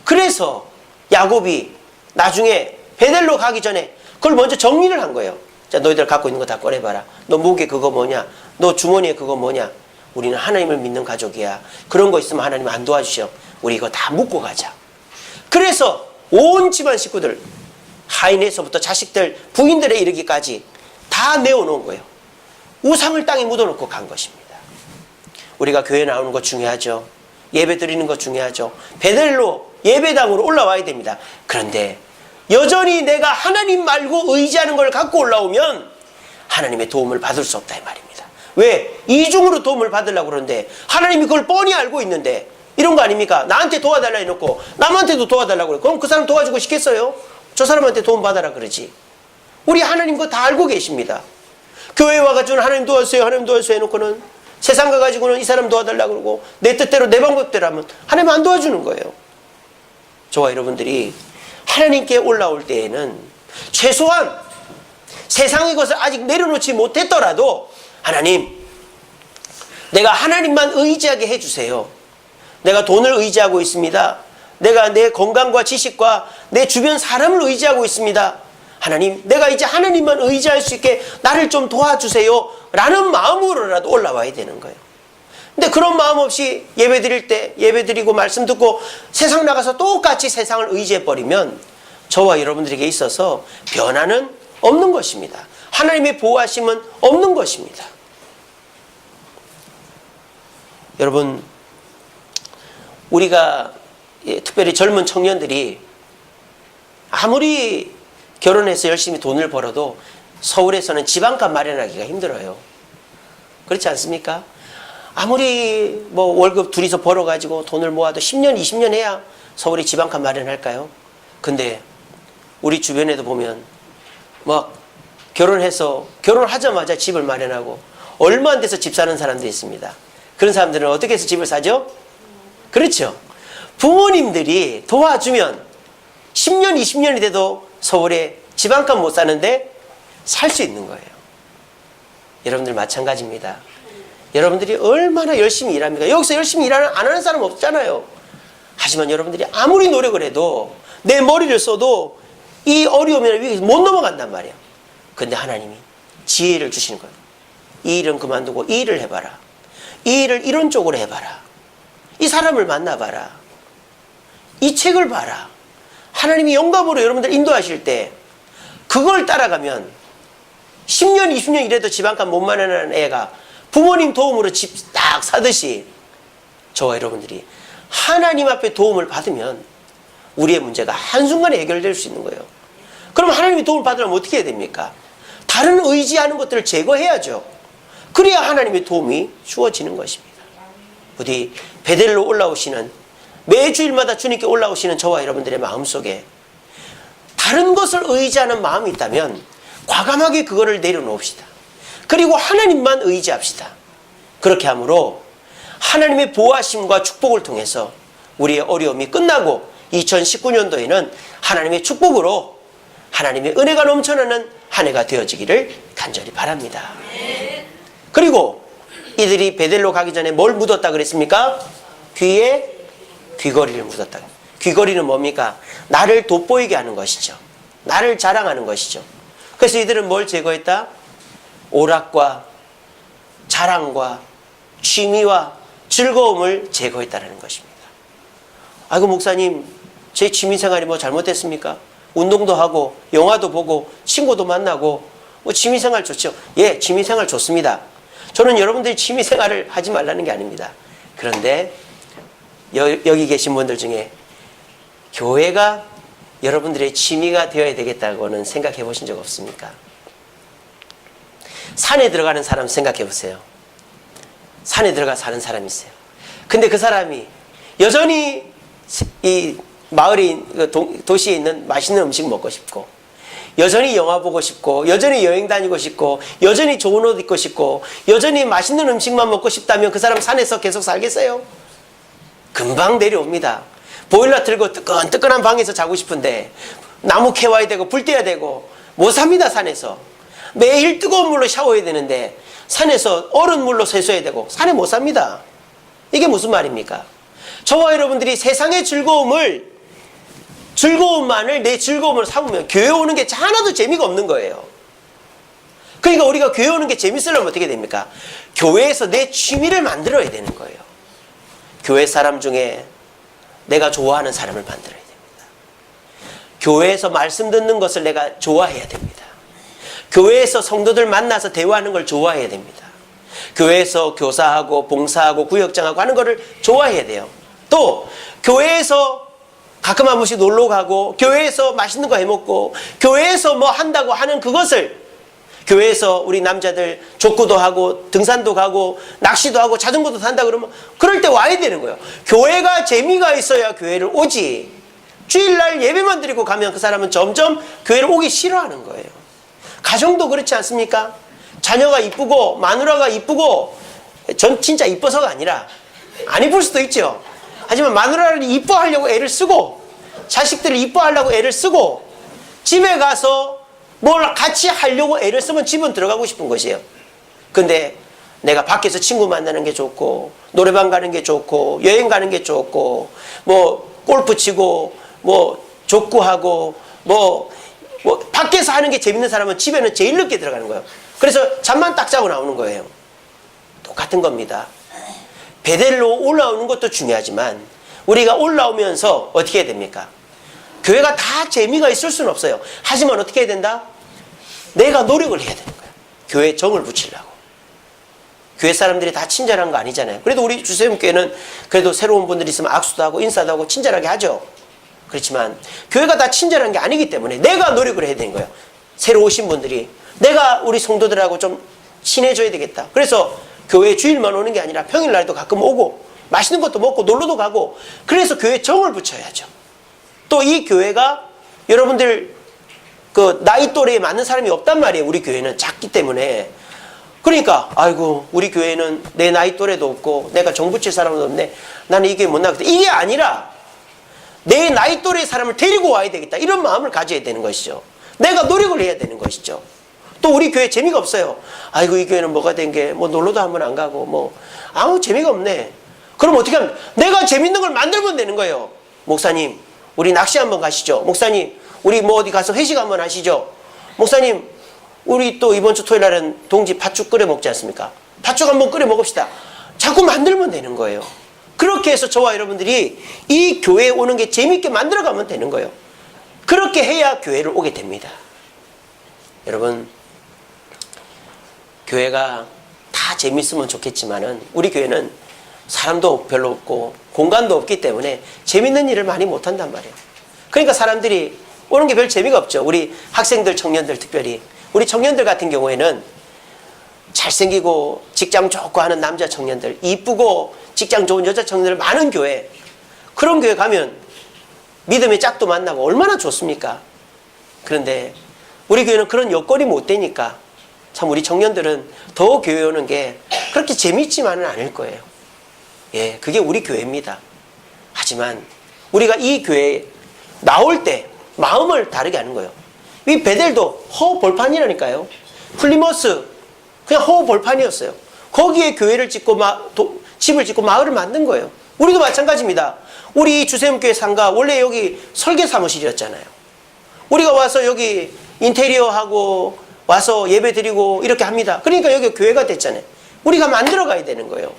그래서 야곱이 나중에 베델로 가기 전에 그걸 먼저 정리를 한 거예요. 자, 너희들 갖고 있는 거 다 꺼내봐라. 너 목에 그거 뭐냐? 너 주머니에 그거 뭐냐? 우리는 하나님을 믿는 가족이야. 그런 거 있으면 하나님 안 도와주셔. 우리 이거 다 묻고 가자. 그래서 온 집안 식구들, 하인에서부터 자식들, 부인들에 이르기까지 다 내어놓은 거예요. 우상을 땅에 묻어놓고 간 것입니다. 우리가 교회 나오는 거 중요하죠. 예배 드리는 거 중요하죠. 베델로 예배당으로 올라와야 됩니다. 그런데 여전히 내가 하나님 말고 의지하는 걸 갖고 올라오면 하나님의 도움을 받을 수 없다 이 말입니다. 왜? 이중으로 도움을 받으려고 그러는데 하나님이 그걸 뻔히 알고 있는데 이런 거 아닙니까? 나한테 도와달라 해놓고 남한테도 도와달라고 그래. 그럼 그 사람 도와주고 싶겠어요? 저 사람한테 도움 받아라 그러지. 우리 하나님 그거 다 알고 계십니다. 교회 와가지고는 하나님 도와주세요, 하나님 도와주세요 해놓고는 세상 가가지고는 이 사람 도와달라 그러고 내 뜻대로 내 방법대로 하면 하나님 안 도와주는 거예요. 저와 여러분들이 하나님께 올라올 때에는 최소한 세상의 것을 아직 내려놓지 못했더라도 하나님, 내가 하나님만 의지하게 해주세요. 내가 돈을 의지하고 있습니다. 내가 내 건강과 지식과 내 주변 사람을 의지하고 있습니다. 하나님, 내가 이제 하나님만 의지할 수 있게 나를 좀 도와주세요 라는 마음으로라도 올라와야 되는 거예요. 근데 그런 마음 없이 예배 드릴 때 예배 드리고 말씀 듣고 세상 나가서 똑같이 세상을 의지해버리면 저와 여러분들에게 있어서 변화는 없는 것입니다. 하나님의 보호하심은 없는 것입니다. 여러분, 우리가 특별히 젊은 청년들이 아무리 결혼해서 열심히 돈을 벌어도 서울에서는 지방값 마련하기가 힘들어요. 그렇지 않습니까? 아무리 월급 둘이서 벌어가지고 돈을 모아도 10년, 20년 해야 서울에 지방값 마련할까요? 근데 우리 주변에도 보면 결혼하자마자 집을 마련하고 얼마 안 돼서 집 사는 사람도 있습니다. 그런 사람들은 어떻게 해서 집을 사죠? 그렇죠. 부모님들이 도와주면 10년, 20년이 돼도 서울에 지방값 못 사는데 살 수 있는 거예요. 여러분들 마찬가지입니다. 여러분들이 얼마나 열심히 일합니까? 여기서 열심히 안 하는 사람 없잖아요. 하지만 여러분들이 아무리 노력을 해도 내 머리를 써도 이 어려움이나 위기에서 못 넘어간단 말이에요. 근데 하나님이 지혜를 주시는 거예요. 이 일은 그만두고 이 일을 해봐라. 이 일을 이런 쪽으로 해봐라. 이 사람을 만나봐라. 이 책을 봐라. 하나님이 영감으로 여러분들 인도하실 때 그걸 따라가면 10년, 20년 이래도 집 한 칸 못 마련하는 애가 부모님 도움으로 집 딱 사듯이 저와 여러분들이 하나님 앞에 도움을 받으면 우리의 문제가 한순간에 해결될 수 있는 거예요. 그럼 하나님의 도움을 받으려면 어떻게 해야 됩니까? 다른 의지하는 것들을 제거해야죠. 그래야 하나님의 도움이 주어지는 것입니다. 부디 베델로 올라오시는, 매주일마다 주님께 올라오시는 저와 여러분들의 마음속에 다른 것을 의지하는 마음이 있다면 과감하게 그거를 내려놓읍시다. 그리고 하나님만 의지합시다. 그렇게 함으로 하나님의 보호하심과 축복을 통해서 우리의 어려움이 끝나고 2019년도에는 하나님의 축복으로 하나님의 은혜가 넘쳐나는 한 해가 되어지기를 간절히 바랍니다. 그리고 이들이 베델로 가기 전에 뭘 묻었다 그랬습니까? 귀에 귀걸이를 묻었다. 귀걸이는 뭡니까? 나를 돋보이게 하는 것이죠. 나를 자랑하는 것이죠. 그래서 이들은 뭘 제거했다? 오락과 자랑과 취미와 즐거움을 제거했다는 것입니다. 아이고 목사님, 제 취미생활이 뭐 잘못됐습니까? 운동도 하고 영화도 보고 친구도 만나고 뭐 취미생활 좋죠. 예, 취미생활 좋습니다. 저는 여러분들이 취미생활을 하지 말라는 게 아닙니다. 그런데 여기 계신 분들 중에 교회가 여러분들의 취미가 되어야 되겠다고는 생각해 보신 적 없습니까? 산에 들어가는 사람 생각해 보세요. 산에 들어가 사는 사람이 있어요. 근데 그 사람이 여전히 이 마을에, 도시에 있는 맛있는 음식 먹고 싶고, 여전히 영화 보고 싶고, 여전히 여행 다니고 싶고, 여전히 좋은 옷 입고 싶고, 여전히 맛있는 음식만 먹고 싶다면 그 사람 산에서 계속 살겠어요? 금방 내려옵니다. 보일러 틀고 뜨끈뜨끈한 방에서 자고 싶은데 나무 캐와야 되고 불 떼야 되고 못 삽니다. 산에서 매일 뜨거운 물로 샤워해야 되는데 산에서 얼은 물로 세수해야 되고 산에 못 삽니다. 이게 무슨 말입니까? 저와 여러분들이 세상의 즐거움만을 내 즐거움을 삼으면 교회 오는 게 하나도 재미가 없는 거예요. 그러니까 우리가 교회 오는 게 재밌으려면 어떻게 됩니까? 교회에서 내 취미를 만들어야 되는 거예요. 교회 사람 중에 내가 좋아하는 사람을 만들어야 됩니다. 교회에서 말씀 듣는 것을 내가 좋아해야 됩니다. 교회에서 성도들 만나서 대화하는 걸 좋아해야 됩니다. 교회에서 교사하고 봉사하고 구역장하고 하는 거를 좋아해야 돼요. 또 교회에서 가끔 한 번씩 놀러 가고 교회에서 맛있는 거 해먹고 교회에서 뭐 한다고 하는 그것을, 교회에서 우리 남자들 족구도 하고 등산도 가고 낚시도 하고 자전거도 탄다 그러면 그럴 때 와야 되는 거예요. 교회가 재미가 있어야 교회를 오지. 주일날 예배만 드리고 가면 그 사람은 점점 교회를 오기 싫어하는 거예요. 가정도 그렇지 않습니까? 자녀가 이쁘고 마누라가 이쁘고, 전 진짜 이뻐서가 아니라 안 이쁠 수도 있죠. 하지만 마누라를 이뻐하려고 애를 쓰고 자식들을 이뻐하려고 애를 쓰고 집에 가서 뭘 같이 하려고 애를 쓰면 집은 들어가고 싶은 것이에요. 근데 내가 밖에서 친구 만나는 게 좋고 노래방 가는 게 좋고 여행 가는 게 좋고 뭐 골프 치고 뭐 족구하고 뭐 밖에서 하는 게 재밌는 사람은 집에는 제일 늦게 들어가는 거예요. 그래서 잠만 딱 자고 나오는 거예요. 똑같은 겁니다. 베델로 올라오는 것도 중요하지만 우리가 올라오면서 어떻게 해야 됩니까? 교회가 다 재미가 있을 수는 없어요. 하지만 어떻게 해야 된다? 내가 노력을 해야 되는 거야. 교회에 정을 붙이려고. 교회 사람들이 다 친절한 거 아니잖아요. 그래도 우리 주세움교회는 그래도 새로운 분들이 있으면 악수도 하고 인사도 하고 친절하게 하죠. 그렇지만 교회가 다 친절한 게 아니기 때문에 내가 노력을 해야 되는 거예요. 새로 오신 분들이 내가 우리 성도들하고 좀 친해져야 되겠다. 그래서 교회 주일만 오는 게 아니라 평일날도 가끔 오고 맛있는 것도 먹고 놀러도 가고, 그래서 교회에 정을 붙여야죠. 또 이 교회가 여러분들 그 나이 또래에 맞는 사람이 없단 말이에요. 우리 교회는 작기 때문에. 그러니까 아이고 우리 교회는 내 나이 또래도 없고 내가 정 붙일 사람도 없네, 나는 이 교회 못 나가겠다. 이게 아니라 내 나이 또래의 사람을 데리고 와야 되겠다, 이런 마음을 가져야 되는 것이죠. 내가 노력을 해야 되는 것이죠. 또 우리 교회 재미가 없어요. 아이고 이 교회는 뭐가 된 게 뭐 놀러도 한 번 안 가고 뭐 아무 재미가 없네. 그럼 어떻게 하면 내가 재밌는 걸 만들면 되는 거예요. 목사님 우리 낚시 한번 가시죠. 목사님 우리 뭐 어디 가서 회식 한번 하시죠. 목사님 우리 또 이번 주 토요일 날은 동지 팥죽 끓여 먹지 않습니까? 팥죽 한번 끓여 먹읍시다. 자꾸 만들면 되는 거예요. 그렇게 해서 저와 여러분들이 이 교회에 오는 게 재밌게 만들어가면 되는 거예요. 그렇게 해야 교회를 오게 됩니다. 여러분, 교회가 다 재밌으면 좋겠지만은 우리 교회는 사람도 별로 없고 공간도 없기 때문에 재밌는 일을 많이 못한단 말이에요. 그러니까 사람들이 오는 게 별 재미가 없죠. 우리 학생들, 청년들 특별히. 우리 청년들 같은 경우에는 잘생기고 직장 좋고 하는 남자 청년들, 이쁘고 직장 좋은 여자 청년들 많은 교회, 그런 교회 가면 믿음의 짝도 만나고 얼마나 좋습니까? 그런데 우리 교회는 그런 여건이 못 되니까 참 우리 청년들은 더 교회 오는 게 그렇게 재밌지만은 않을 거예요. 예, 그게 우리 교회입니다. 하지만 우리가 이 교회에 나올 때 마음을 다르게 하는 거예요. 이 베델도 허벌판이라니까요. 플리머스 그냥 허벌판이었어요. 거기에 교회를 짓고 집을 짓고 마을을 만든 거예요. 우리도 마찬가지입니다. 우리 주세움교회 상가 원래 여기 설계 사무실이었잖아요. 우리가 와서 여기 인테리어하고 와서 예배 드리고 이렇게 합니다. 그러니까 여기 교회가 됐잖아요. 우리가 만들어 가야 되는 거예요.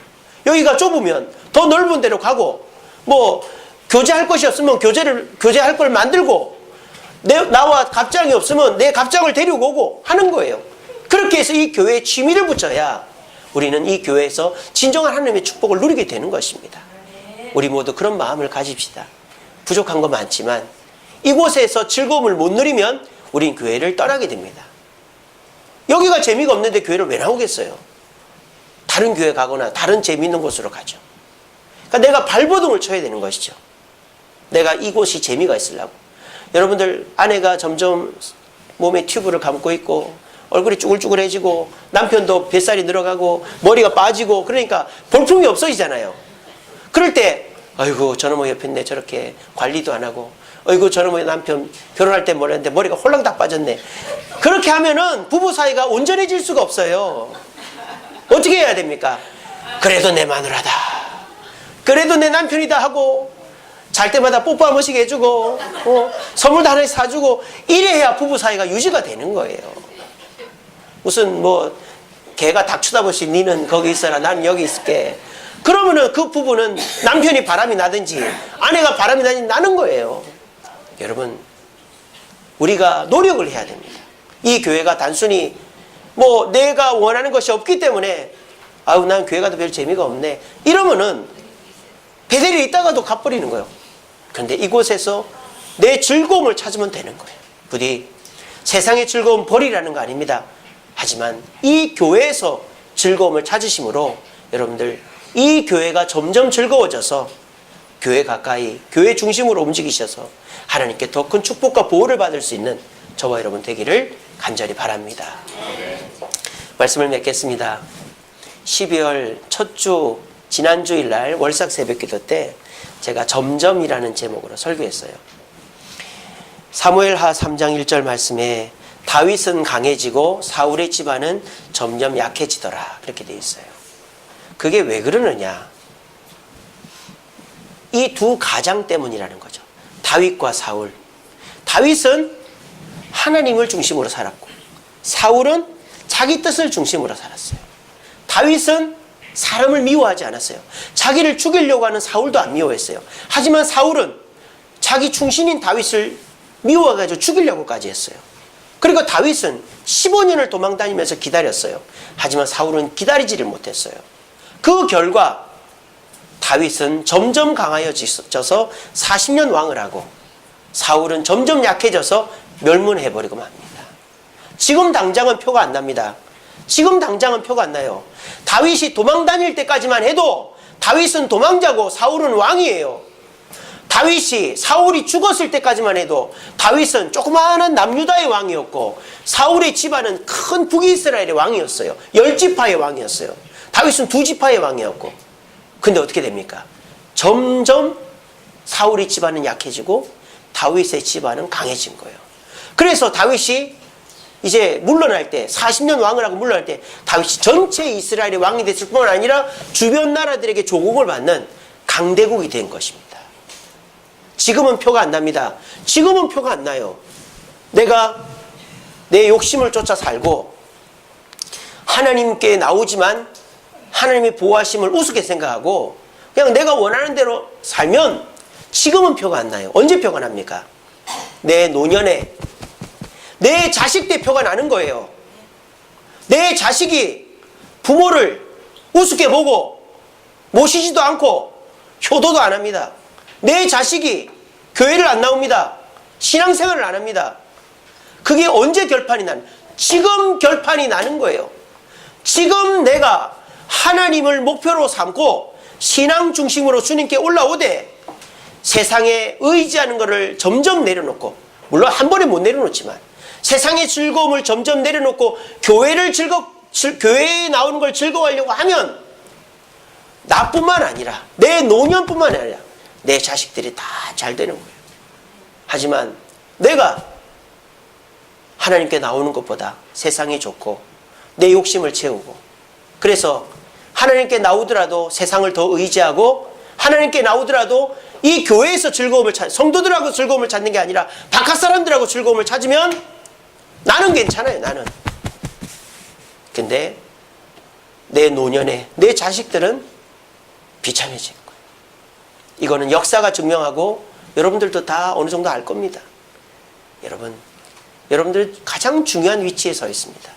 여기가 좁으면 더 넓은 데로 가고, 뭐 교제할 것이 없으면 교제할 걸 만들고, 나와 갑장이 없으면 내 갑장을 데리고 오고 하는 거예요. 그렇게 해서 이 교회에 취미를 붙여야 우리는 이 교회에서 진정한 하나님의 축복을 누리게 되는 것입니다. 우리 모두 그런 마음을 가집시다. 부족한 거 많지만 이곳에서 즐거움을 못 누리면 우린 교회를 떠나게 됩니다. 여기가 재미가 없는데 교회를 왜 나오겠어요? 다른 교회 가거나 다른 재미있는 곳으로 가죠. 그러니까 내가 발버둥을 쳐야 되는 것이죠. 내가 이곳이 재미가 있으려고. 여러분들, 아내가 점점 몸에 튜브를 감고 있고 얼굴이 쭈글쭈글해지고 남편도 뱃살이 늘어가고 머리가 빠지고, 그러니까 볼품이 없어지잖아요. 그럴 때 아이고 저놈의 옆에 있네, 저렇게 관리도 안 하고, 아이고 저놈의 남편 결혼할 때 뭐랬는데 머리가 홀랑닥 빠졌네. 그렇게 하면은 부부 사이가 온전해질 수가 없어요. 어떻게 해야 됩니까? 그래도 내 마누라다, 그래도 내 남편이다 하고 잘 때마다 뽀뽀 한 번씩 해주고 선물도 하나씩 사주고, 이래야 부부 사이가 유지가 되는 거예요. 무슨 뭐 개가 닭 쳐다보시 니는 거기 있어라 나는 여기 있을게, 그러면은 그 부부는 남편이 바람이 나든지 아내가 바람이 나든지 나는 거예요. 여러분, 우리가 노력을 해야 됩니다. 이 교회가 단순히 뭐 내가 원하는 것이 없기 때문에 아우 난 교회 가도 별 재미가 없네 이러면은 베델에 있다가도 가버리는 거예요. 그런데 이곳에서 내 즐거움을 찾으면 되는 거예요. 부디 세상의 즐거움 버리라는 거 아닙니다. 하지만 이 교회에서 즐거움을 찾으심으로 여러분들 이 교회가 점점 즐거워져서 교회 가까이 교회 중심으로 움직이셔서 하나님께 더 큰 축복과 보호를 받을 수 있는 저와 여러분 되기를 간절히 바랍니다. 말씀을 맺겠습니다. 12월 첫 주 지난주일 날 월삭 새벽기도 때 제가 점점이라는 제목으로 설교했어요. 사무엘하 3장 1절 말씀에 다윗은 강해지고 사울의 집안은 점점 약해지더라, 그렇게 되어 있어요. 그게 왜 그러느냐, 이 두 가장 때문이라는 거죠. 다윗과 사울. 다윗은 하나님을 중심으로 살았고 사울은 자기 뜻을 중심으로 살았어요. 다윗은 사람을 미워하지 않았어요. 자기를 죽이려고 하는 사울도 안 미워했어요. 하지만 사울은 자기 충신인 다윗을 미워해가지고 죽이려고까지 했어요. 그리고 다윗은 15년을 도망다니면서 기다렸어요. 하지만 사울은 기다리지를 못했어요. 그 결과 다윗은 점점 강하여져서 40년 왕을 하고 사울은 점점 약해져서 멸문해버리고 맙니다. 지금 당장은 표가 안 납니다. 지금 당장은 표가 안 나요. 다윗이 도망다닐 때까지만 해도 다윗은 도망자고 사울은 왕이에요. 다윗이 사울이 죽었을 때까지만 해도 다윗은 조그마한 남유다의 왕이었고 사울의 집안은 큰 북이스라엘의 왕이었어요. 10지파의 왕이었어요. 다윗은 2지파의 왕이었고, 근데 어떻게 됩니까? 점점 사울의 집안은 약해지고 다윗의 집안은 강해진 거예요. 그래서 다윗이 이제 물러날 때, 40년 왕을 하고 물러날 때 다윗이 전체 이스라엘의 왕이 됐을 뿐만 아니라 주변 나라들에게 조공을 받는 강대국이 된 것입니다. 지금은 표가 안 납니다. 지금은 표가 안 나요. 내가 내 욕심을 쫓아 살고 하나님께 나오지만 하나님의 보호하심을 우습게 생각하고 그냥 내가 원하는 대로 살면 지금은 표가 안 나요. 언제 표가 납니까? 내 노년에 내 자식 때 표가 나는 거예요. 내 자식이 부모를 우습게 보고 모시지도 않고 효도도 안 합니다. 내 자식이 교회를 안 나옵니다. 신앙생활을 안 합니다. 그게 언제 결판이 나는? 지금 결판이 나는 거예요. 지금 내가 하나님을 목표로 삼고 신앙 중심으로 주님께 올라오되 세상에 의지하는 것을 점점 내려놓고, 물론 한 번에 못 내려놓지만 세상의 즐거움을 점점 내려놓고 교회에 나오는 걸 즐거워하려고 하면 나뿐만 아니라 내 노년뿐만 아니라 내 자식들이 다 잘 되는 거예요. 하지만 내가 하나님께 나오는 것보다 세상이 좋고 내 욕심을 채우고, 그래서 하나님께 나오더라도 세상을 더 의지하고 하나님께 나오더라도 이 교회에서 즐거움을 성도들하고 즐거움을 찾는 게 아니라 바깥 사람들하고 즐거움을 찾으면 나는 괜찮아요. 나는. 근데 내 노년에 내 자식들은 비참해질 거예요. 이거는 역사가 증명하고 여러분들도 다 어느 정도 알 겁니다. 여러분들 가장 중요한 위치에 서 있습니다.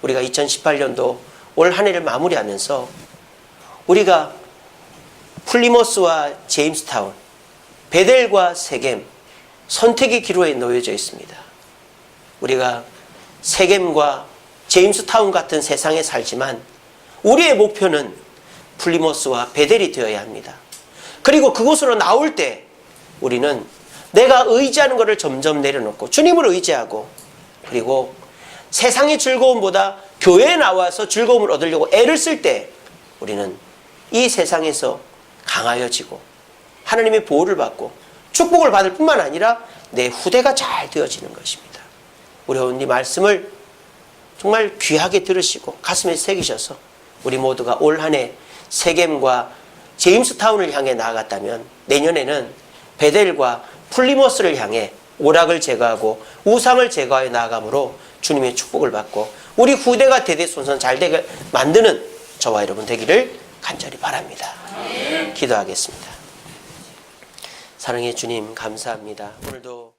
우리가 2018년도 올 한 해를 마무리하면서 우리가 플리머스와 제임스타운, 베델과 세겜 선택의 기로에 놓여져 있습니다. 우리가 세겜과 제임스타운 같은 세상에 살지만 우리의 목표는 플리머스와 베델이 되어야 합니다. 그리고 그곳으로 나올 때 우리는 내가 의지하는 것을 점점 내려놓고 주님을 의지하고, 그리고 세상의 즐거움보다 교회에 나와서 즐거움을 얻으려고 애를 쓸 때 우리는 이 세상에서 강하여지고 하나님의 보호를 받고 축복을 받을 뿐만 아니라 내 후대가 잘 되어지는 것입니다. 우리 오늘 이 말씀을 정말 귀하게 들으시고 가슴에 새기셔서 우리 모두가 올 한 해 세겜과 제임스타운을 향해 나아갔다면 내년에는 베델과 플리머스를 향해 오락을 제거하고 우상을 제거하여 나아감으로 주님의 축복을 받고 우리 후대가 대대손손 잘 되게 만드는 저와 여러분 되기를 간절히 바랍니다. 기도하겠습니다. 사랑의 주님 감사합니다. 오늘도